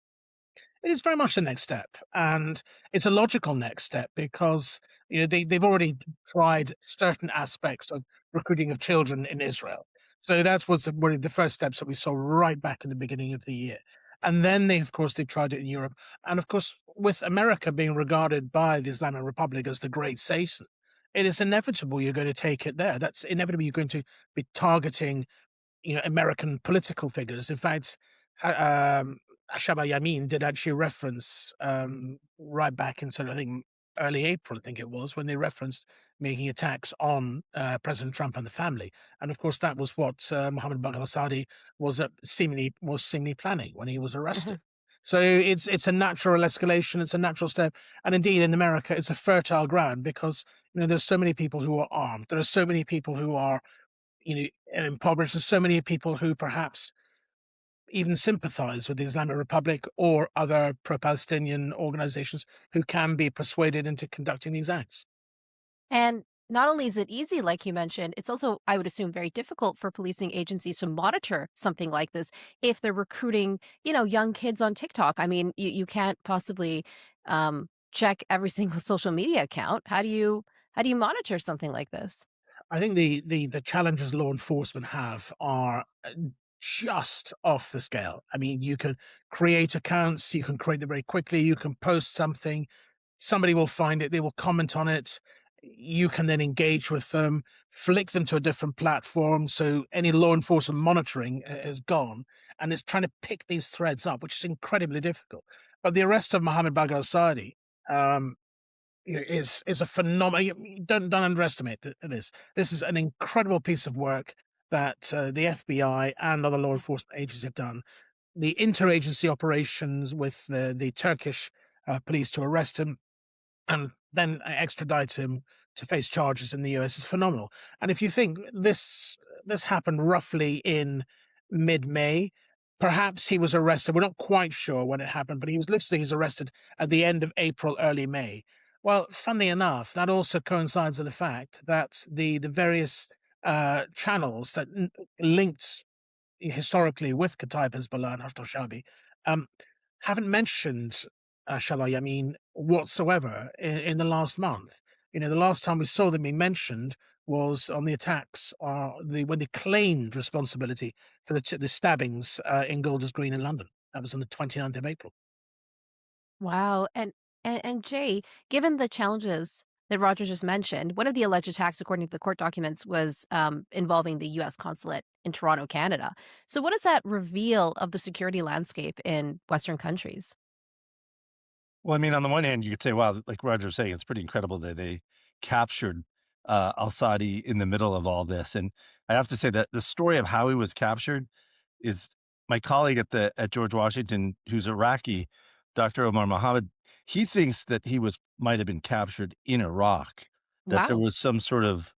It is very much the next step, and it's a logical next step because they've already tried certain aspects of recruiting of children in Israel. So that was one of the first steps that we saw right back in the beginning of the year. And then they tried it in Europe. And of course, with America being regarded by the Islamic Republic as the great Satan, it is inevitable you're going to take it there. That's inevitable you're going to be targeting, American political figures. In fact, Ashaba Yamin did actually reference right back in, I think, early April, I think it was, when they referenced making attacks on President Trump and the family. And of course, that was what Mohamed Amersi was seemingly planning when he was arrested. So it's a natural escalation. It's a natural step. And indeed, in America, it's a fertile ground because, there's so many people who are armed. There are so many people who are, impoverished. There's so many people who perhaps even sympathize with the Islamic Republic or other pro-Palestinian organizations who can be persuaded into conducting these acts. And not only is it easy, like you mentioned, it's also, I would assume, very difficult for policing agencies to monitor something like this if they're recruiting, young kids on TikTok. I mean, you can't possibly check every single social media account. How do you monitor something like this? I think the challenges law enforcement have are just off the scale. I mean, you can create accounts, you can create them very quickly, you can post something, somebody will find it, they will comment on it. You can then engage with them, flick them to a different platform. So any law enforcement monitoring is gone, and it's trying to pick these threads up, which is incredibly difficult. But the arrest of Mohamed Amersi is a phenomenal. Don't underestimate this. This is an incredible piece of work that the FBI and other law enforcement agencies have done. The interagency operations with the Turkish police to arrest him and then extradite him to face charges in the US is phenomenal. And if you think this happened roughly in mid-May, perhaps he was arrested. We're not quite sure when it happened, but he was arrested at the end of April, early May. Well, funnily enough, that also coincides with the fact that the various channels that linked historically with Kataib Hezbollah and Hashd al-Shabi haven't mentioned Shabab Yamin whatsoever in the last month. The last time we saw them being mentioned was on the attacks, when they claimed responsibility for the stabbings in Golders Green in London. That was on the 29th of April. Wow. And Jay, given the challenges that Roger just mentioned, one of the alleged attacks, according to the court documents, was involving the U.S. consulate in Toronto, Canada. So what does that reveal of the security landscape in Western countries? Well, I mean, on the one hand, you could say, wow, like Roger was saying, it's pretty incredible that they captured al-Sadi in the middle of all this. And I have to say that the story of how he was captured is my colleague at George Washington, who's Iraqi, Dr. Omar Mohammed, he thinks that he might have been captured in Iraq, that there Wow. was some sort of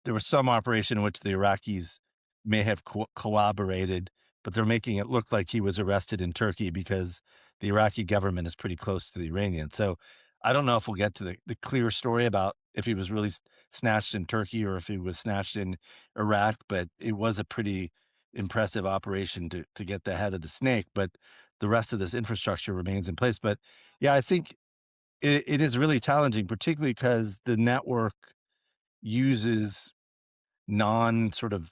there was some operation in which the Iraqis may have collaborated, but they're making it look like he was arrested in Turkey because the Iraqi government is pretty close to the Iranian. So I don't know if we'll get to the clear story about if he was really snatched in Turkey or if he was snatched in Iraq, but it was a pretty impressive operation to get the head of the snake. But the rest of this infrastructure remains in place. But yeah, I think it is really challenging, particularly because the network uses the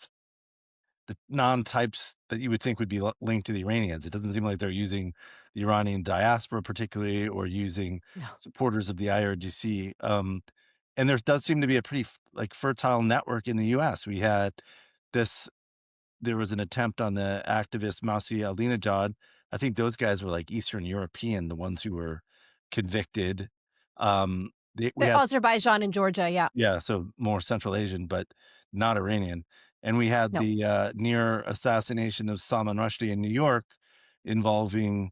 non-types that you would think would be linked to the Iranians. It doesn't seem like they're using the Iranian diaspora particularly, or using No. supporters of the IRGC. And there does seem to be a pretty fertile network in the U.S. There was an attempt on the activist Masih Alinejad. I think those guys were like Eastern European, the ones who were convicted. We had Azerbaijan and Georgia, yeah. Yeah, so more Central Asian, but not Iranian. And we had No. the near assassination of Salman Rushdie in New York, involving,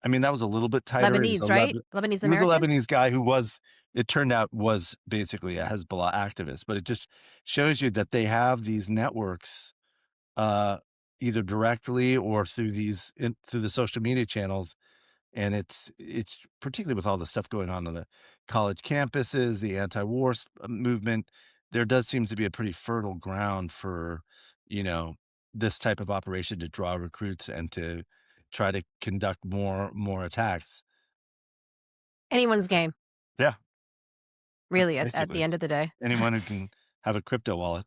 I mean, that was a little bit tighter. Lebanese, right? Lebanese He was a American? Lebanese guy who it turned out, was basically a Hezbollah activist. But it just shows you that they have these networks, either directly or through the social media channels. And it's particularly with all the stuff going on the college campuses, the anti-war movement, there does seem to be a pretty fertile ground for, this type of operation to draw recruits and to try to conduct more attacks. Anyone's game, Yeah, really, at the basically. end of the day. Anyone who can have a crypto wallet.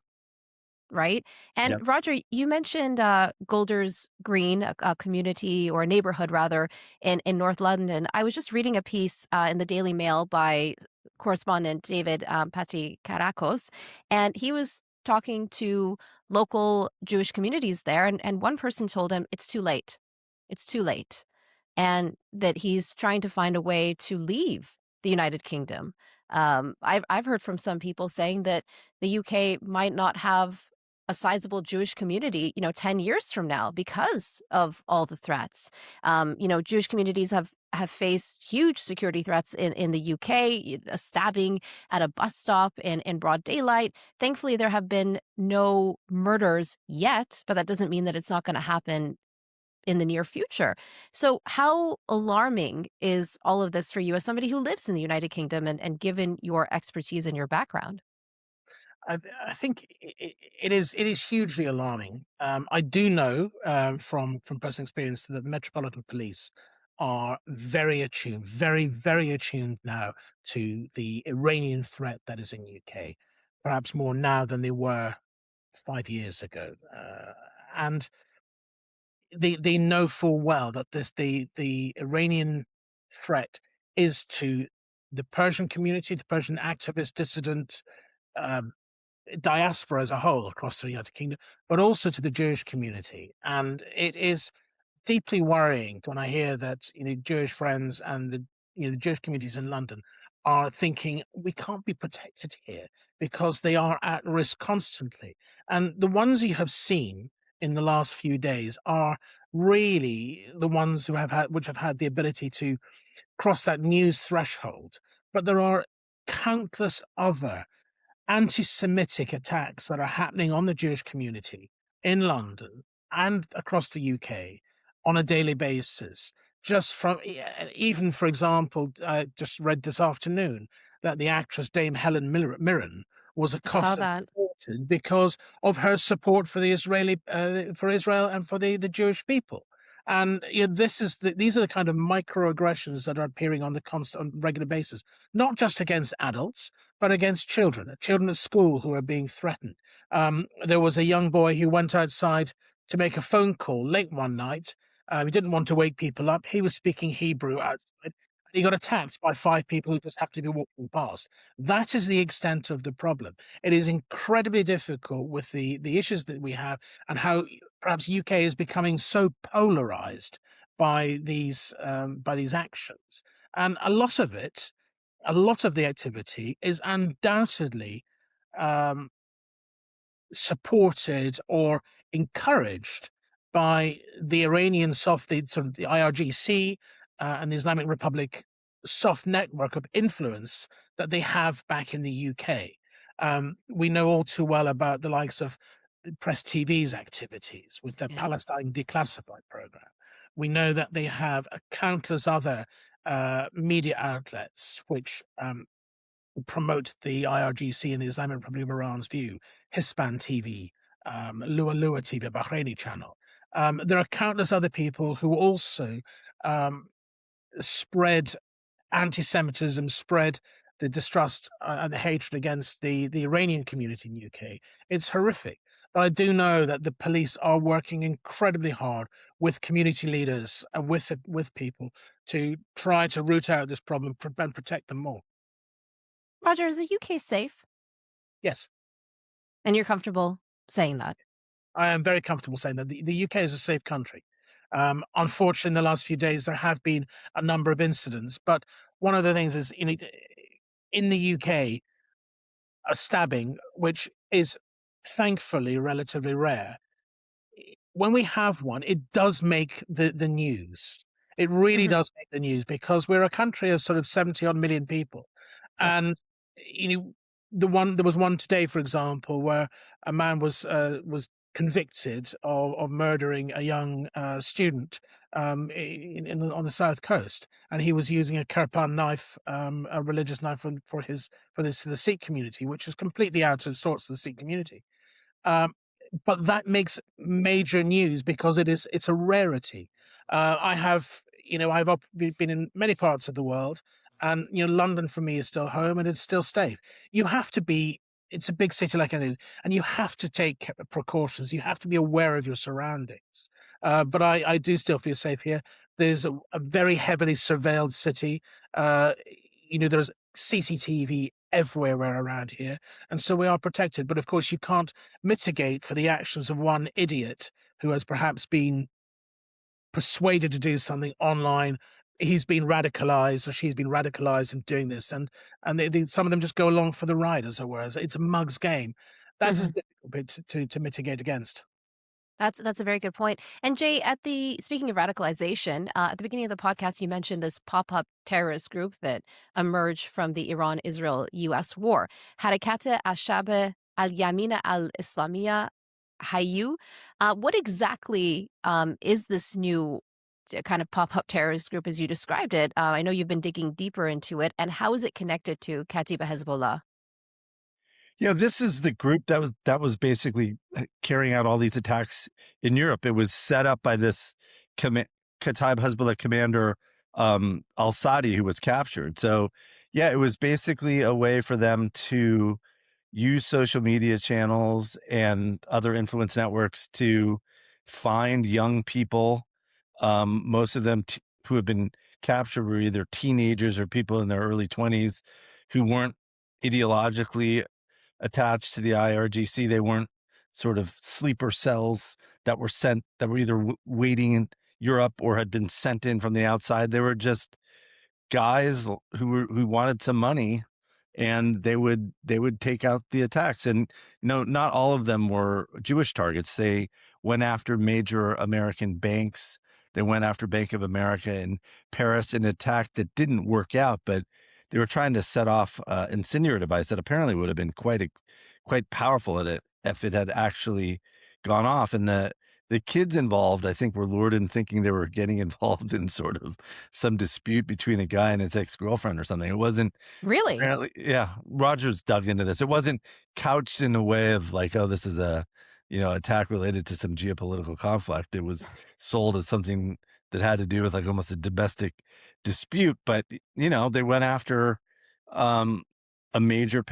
Right? And Yep. Roger, you mentioned Golders Green, a community or a neighborhood rather in North London. I was just reading a piece in the Daily Mail by correspondent David Patikarakos, and he was talking to local Jewish communities there, and one person told him it's too late. It's too late. And that he's trying to find a way to leave the United Kingdom. I've heard from some people saying that the UK might not have a sizable Jewish community, 10 years from now because of all the threats. Jewish communities have faced huge security threats in the UK, a stabbing at a bus stop in broad daylight. Thankfully, there have been no murders yet, but that doesn't mean that it's not going to happen in the near future. So how alarming is all of this for you as somebody who lives in the United Kingdom and given your expertise and your background? I think it is hugely alarming. I do know from personal experience that the Metropolitan Police are very attuned, very attuned now to the Iranian threat that is in UK, perhaps more now than they were 5 years ago. And they know full well that the Iranian threat is to the Persian community, the Persian activist, dissident, um, diaspora as a whole across the United Kingdom, but also to the Jewish community. And it is deeply worrying when I hear that Jewish friends and the Jewish communities in London are thinking we can't be protected here because they are at risk constantly. And the ones you have seen in the last few days are really the ones which have had the ability to cross that news threshold. But there are countless other anti-Semitic attacks that are happening on the Jewish community in London and across the UK on a daily basis. Just from, even for example, I just read this afternoon that the actress Dame Helen Mirren was accosted That. because of her support for the for Israel and for the Jewish people. And these are the kind of microaggressions that are appearing on on regular basis, not just against adults, but against children at school who are being threatened. There was a young boy who went outside to make a phone call late one night. He didn't want to wake people up. He was speaking Hebrew outside. He got attacked by 5 people who just happened to be walking past. That is the extent of the problem. It is incredibly difficult with the issues that we have and how perhaps UK is becoming so polarized by these actions. And a lot of the activity is undoubtedly um, supported or encouraged by the Iranian the IRGC and the Islamic Republic soft network of influence that they have back in the UK. We know all too well about the likes of Press TV's activities with their Yeah. Palestine Declassified program. We know that they have countless other media outlets which promote the IRGC and the Islamic Republic of Iran's view, Hispan TV, Lua Lua TV, Bahraini channel. There are countless other people who also spread anti-Semitism, spread the distrust and the hatred against the Iranian community in the UK. It's horrific. But I do know that the police are working incredibly hard with community leaders and with people to try to root out this problem and protect them more. Roger, is the UK safe? Yes. And you're comfortable saying that? I am very comfortable saying that the UK is a safe country. Unfortunately, in the last few days, there have been a number of incidents. But one of the things is, in the UK, a stabbing, which is thankfully relatively rare, when we have one, it does make the news. It really Mhm. does make the news because we're a country of sort of 70 odd million people. Yeah. And, there was one today, for example, where a man was convicted of murdering a young student on the south coast, and he was using a kirpan knife, a religious knife for the Sikh community, which is completely out of sorts of the Sikh community. But that makes major news because it's a rarity. I've been in many parts of the world, and London for me is still home and it's still safe. You have to be. It's a big city like anything, and you have to take precautions. You have to be aware of your surroundings. But I do still feel safe here. There's a very heavily surveilled city. There's CCTV everywhere around here, and so we are protected. But of course, you can't mitigate for the actions of one idiot who has perhaps been persuaded to do something online he's been radicalized or she's been radicalized in doing this, and some of them just go along for the ride, as it were. It's a mug's game. That is Mhm. a difficult bit to mitigate against. That's a very good point. And Jay, speaking of radicalization, at the beginning of the podcast, you mentioned this pop-up terrorist group that emerged from the Iran-Israel-U.S. war, Harakat al-Shab al-Yamina al-Islamiyya Hayyu. What exactly is this new kind of pop-up terrorist group, as you described it? I know you've been digging deeper into it, and how is it connected to Katiba Hezbollah? This is the group that was basically carrying out all these attacks in Europe. It was set up by this Kataib Hezbollah commander, al-Sadi, who was captured. So, it was basically a way for them to use social media channels and other influence networks to find young people. Most of them who have been captured were either teenagers or people in their early 20s who weren't ideologically attached to the IRGC. They weren't sort of sleeper cells that were either waiting in Europe or had been sent in from the outside. They were just guys who wanted some money, and they would take out the attacks. And not all of them were Jewish targets. They went after major American banks. They went after Bank of America in Paris, an attack that didn't work out, but they were trying to set off an incendiary device that apparently would have been quite powerful if it had actually gone off. And the kids involved, I think, were lured in thinking they were getting involved in sort of some dispute between a guy and his ex-girlfriend or something. It wasn't Really? apparently, Rogers dug into this. It wasn't couched in a way of like, oh, this is a attack related to some geopolitical conflict. It was sold as something that had to do with like almost a domestic dispute. But they went after a major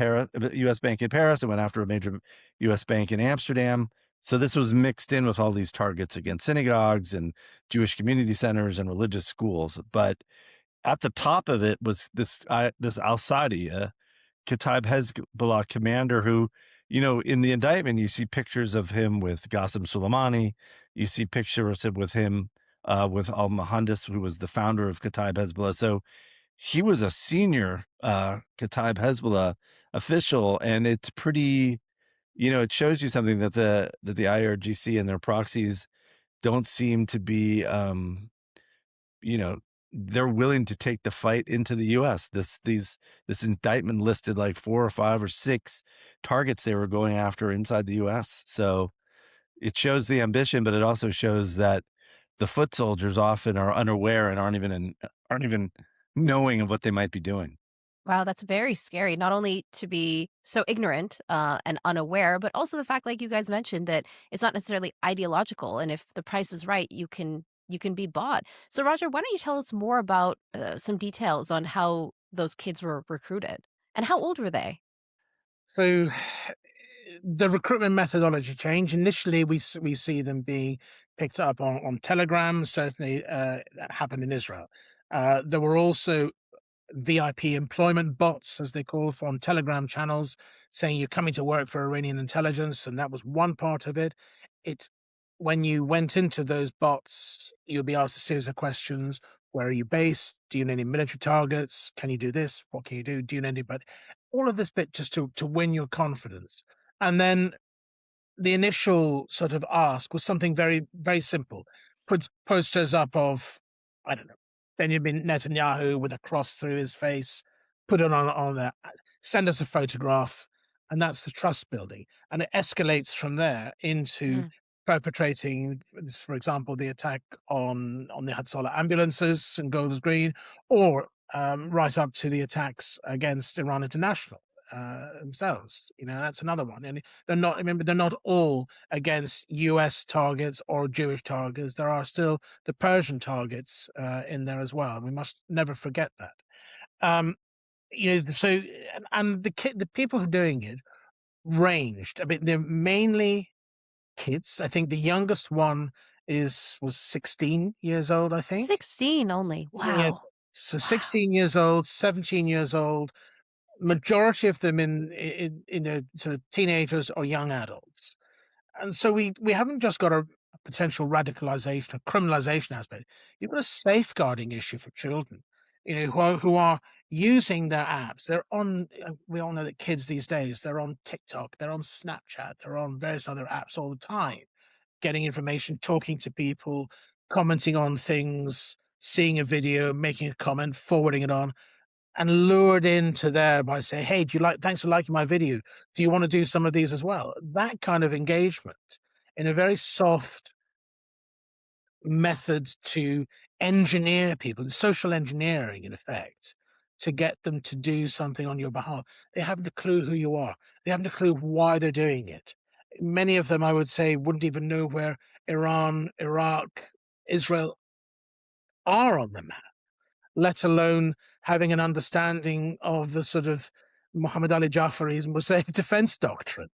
U.S. bank in Paris. They went after a major U.S. bank in Amsterdam. So this was mixed in with all these targets against synagogues and Jewish community centers and religious schools. But at the top of it was this al-Sadi, Kataib Hezbollah commander who, in the indictment, you see pictures of him with Qasem Soleimani. You see pictures with him with al-Mohandes, who was the founder of Kataib Hezbollah. So he was a senior Kataib Hezbollah official, and it's pretty, it shows you something that the IRGC and their proxies don't seem to be, they're willing to take the fight into the U.S. This indictment listed like 4 or 5 or 6 targets they were going after inside the U.S. So it shows the ambition, but it also shows that the foot soldiers often are unaware and aren't even knowing of what they might be doing. Wow, that's very scary. Not only to be so ignorant and unaware, but also the fact, like you guys mentioned, that it's not necessarily ideological. And if the price is right, you can be bought. So, Roger, why don't you tell us more about some details on how those kids were recruited and how old were they? So the recruitment methodology changed. Initially, we see them being picked up on Telegram. Certainly, that happened in Israel. There were also VIP employment bots, as they call, on Telegram channels, saying you're coming to work for Iranian intelligence, and that was one part of it. When you went into those bots, you'll be asked a series of questions. Where are you based? Do you know any military targets? Can you do this? What can you do? Do you know anybody? All of this bit just to win your confidence. And then the initial sort of ask was something very, very simple. Put posters up of, I don't know, Benjamin Netanyahu with a cross through his face, put it on there, send us a photograph, and that's the trust building. And it escalates from there into perpetrating, for example, the attack on the Hatzalah ambulances in Golders Green, or right up to the attacks against Iran International themselves. That's another one. And they're not all against US targets or Jewish targets. There are still the Persian targets in there as well. We must never forget that. So, and the people who are doing it ranged. I mean, they're mainly kids. I think the youngest one was 16 years old, I think. 16 only. Wow. Yes. So 16 years old, 17 years old, majority of them in the sort of teenagers or young adults. And so we haven't just got a potential radicalization or criminalization aspect, you've got a safeguarding issue for children, who are using their apps. They're on, we all know that kids these days, they're on TikTok, they're on Snapchat, they're on various other apps all the time, getting information, talking to people, commenting on things, seeing a video, making a comment, forwarding it on, and lured into there by saying, hey, thanks for liking my video. Do you want to do some of these as well? That kind of engagement in a very soft method to engineer people, social engineering in effect, to get them to do something on your behalf. They haven't a clue who you are. They haven't a clue why they're doing it. Many of them, I would say, wouldn't even know where Iran, Iraq, Israel are on the map, let alone having an understanding of the sort of Muhammad Ali Jafari's Mosaic defense doctrine.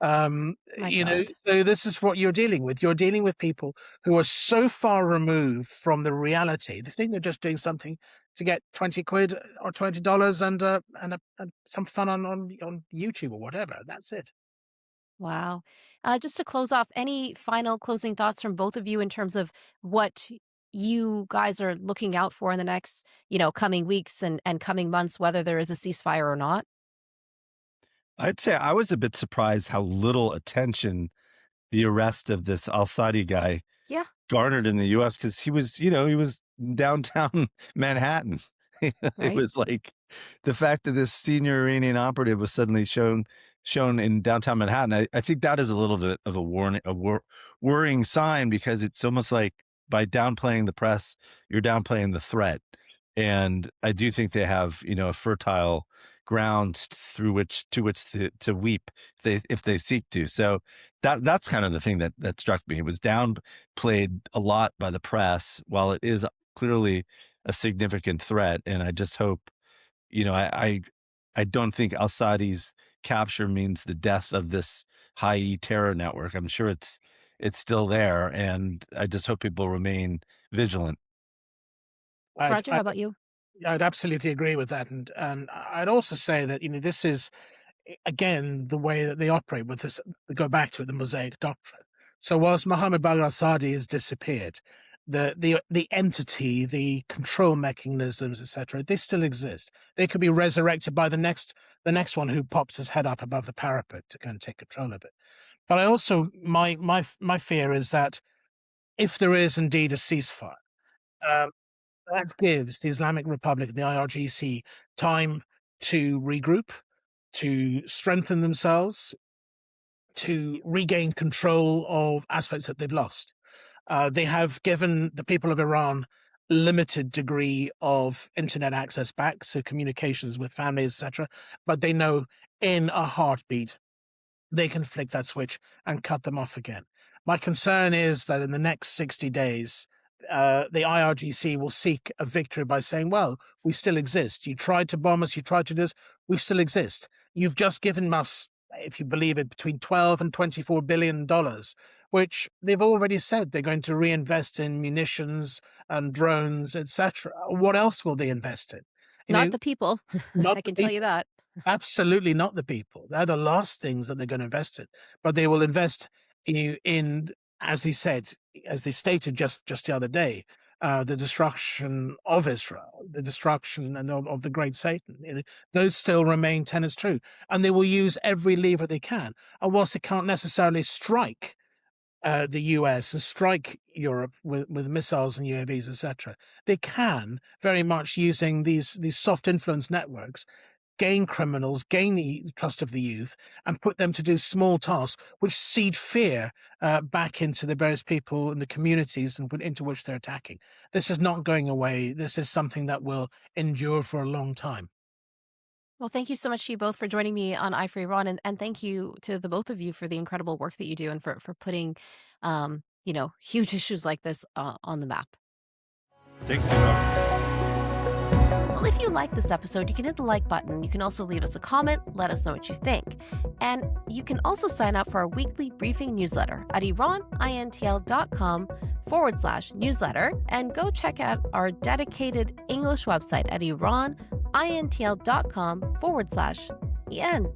My God. So this is what you're dealing with. You're dealing with people who are so far removed from the reality. They think they're just doing something to get 20 quid or $20 and some fun on YouTube or whatever. That's it. Wow. Just to close off, any final closing thoughts from both of you in terms of what you guys are looking out for in the next, coming weeks and coming months, whether there is a ceasefire or not? I'd say I was a bit surprised how little attention the arrest of this Al-Sadi guy Yeah. garnered in the U.S. because he was downtown Manhattan. It Right. was like the fact that this senior Iranian operative was suddenly shown in downtown Manhattan. I think that is a little bit of a worrying sign, because it's almost like by downplaying the press, you're downplaying the threat. And I do think they have, a fertile ground to which to weep if they seek to. So that's kind of the thing that struck me. It was downplayed a lot by the press, while it is clearly a significant threat. And I just hope, I don't think Al-Sadi's capture means the death of this high-E terror network. I'm sure it's still there, and I just hope people remain vigilant. Roger, how about you? I'd absolutely agree with that, and I'd also say that this is again the way that they operate with this. We go back to it, the Mosaic doctrine. So whilst Mohammed al-Assadi has disappeared, the entity, the control mechanisms, etc., they still exist. They could be resurrected by the next one who pops his head up above the parapet to go and take control of it. But I also my fear is that if there is indeed a ceasefire, that gives the Islamic Republic, the IRGC, time to regroup, to strengthen themselves, to regain control of aspects that they've lost. They have given the people of Iran limited degree of internet access back, so communications with families, etc. But they know in a heartbeat they can flick that switch and cut them off again. My concern is that in the next 60 days, the IRGC will seek a victory by saying, well, we still exist. You tried to bomb us, you tried to do this, we still exist. You've just given us, if you believe it, between $12 and $24 billion, which they've already said they're going to reinvest in munitions and drones, etc. What else will they invest in? Not the people. Not I can tell you that. Absolutely not the people. They're the last things that they're going to invest in. But they will invest in, as they stated just the other day, the destruction of Israel, the destruction of the great Satan. Those still remain tenets true. And they will use every lever they can. And whilst they can't necessarily strike the US and strike Europe with missiles and UAVs, etc., they can, very much using these soft influence networks, gain criminals, gain the trust of the youth, and put them to do small tasks which seed fear back into the various people in the communities into which they're attacking. This is not going away. This is something that will endure for a long time. Well, thank you so much to you both for joining me on Eye for Iran, and thank you to the both of you for the incredible work that you do and for putting, huge issues like this on the map. Thanks, Negar. Well, if you like this episode, you can hit the like button. You can also leave us a comment, let us know what you think. And you can also sign up for our weekly briefing newsletter at iranintl.com/newsletter, and go check out our dedicated English website at iranintl.com/en.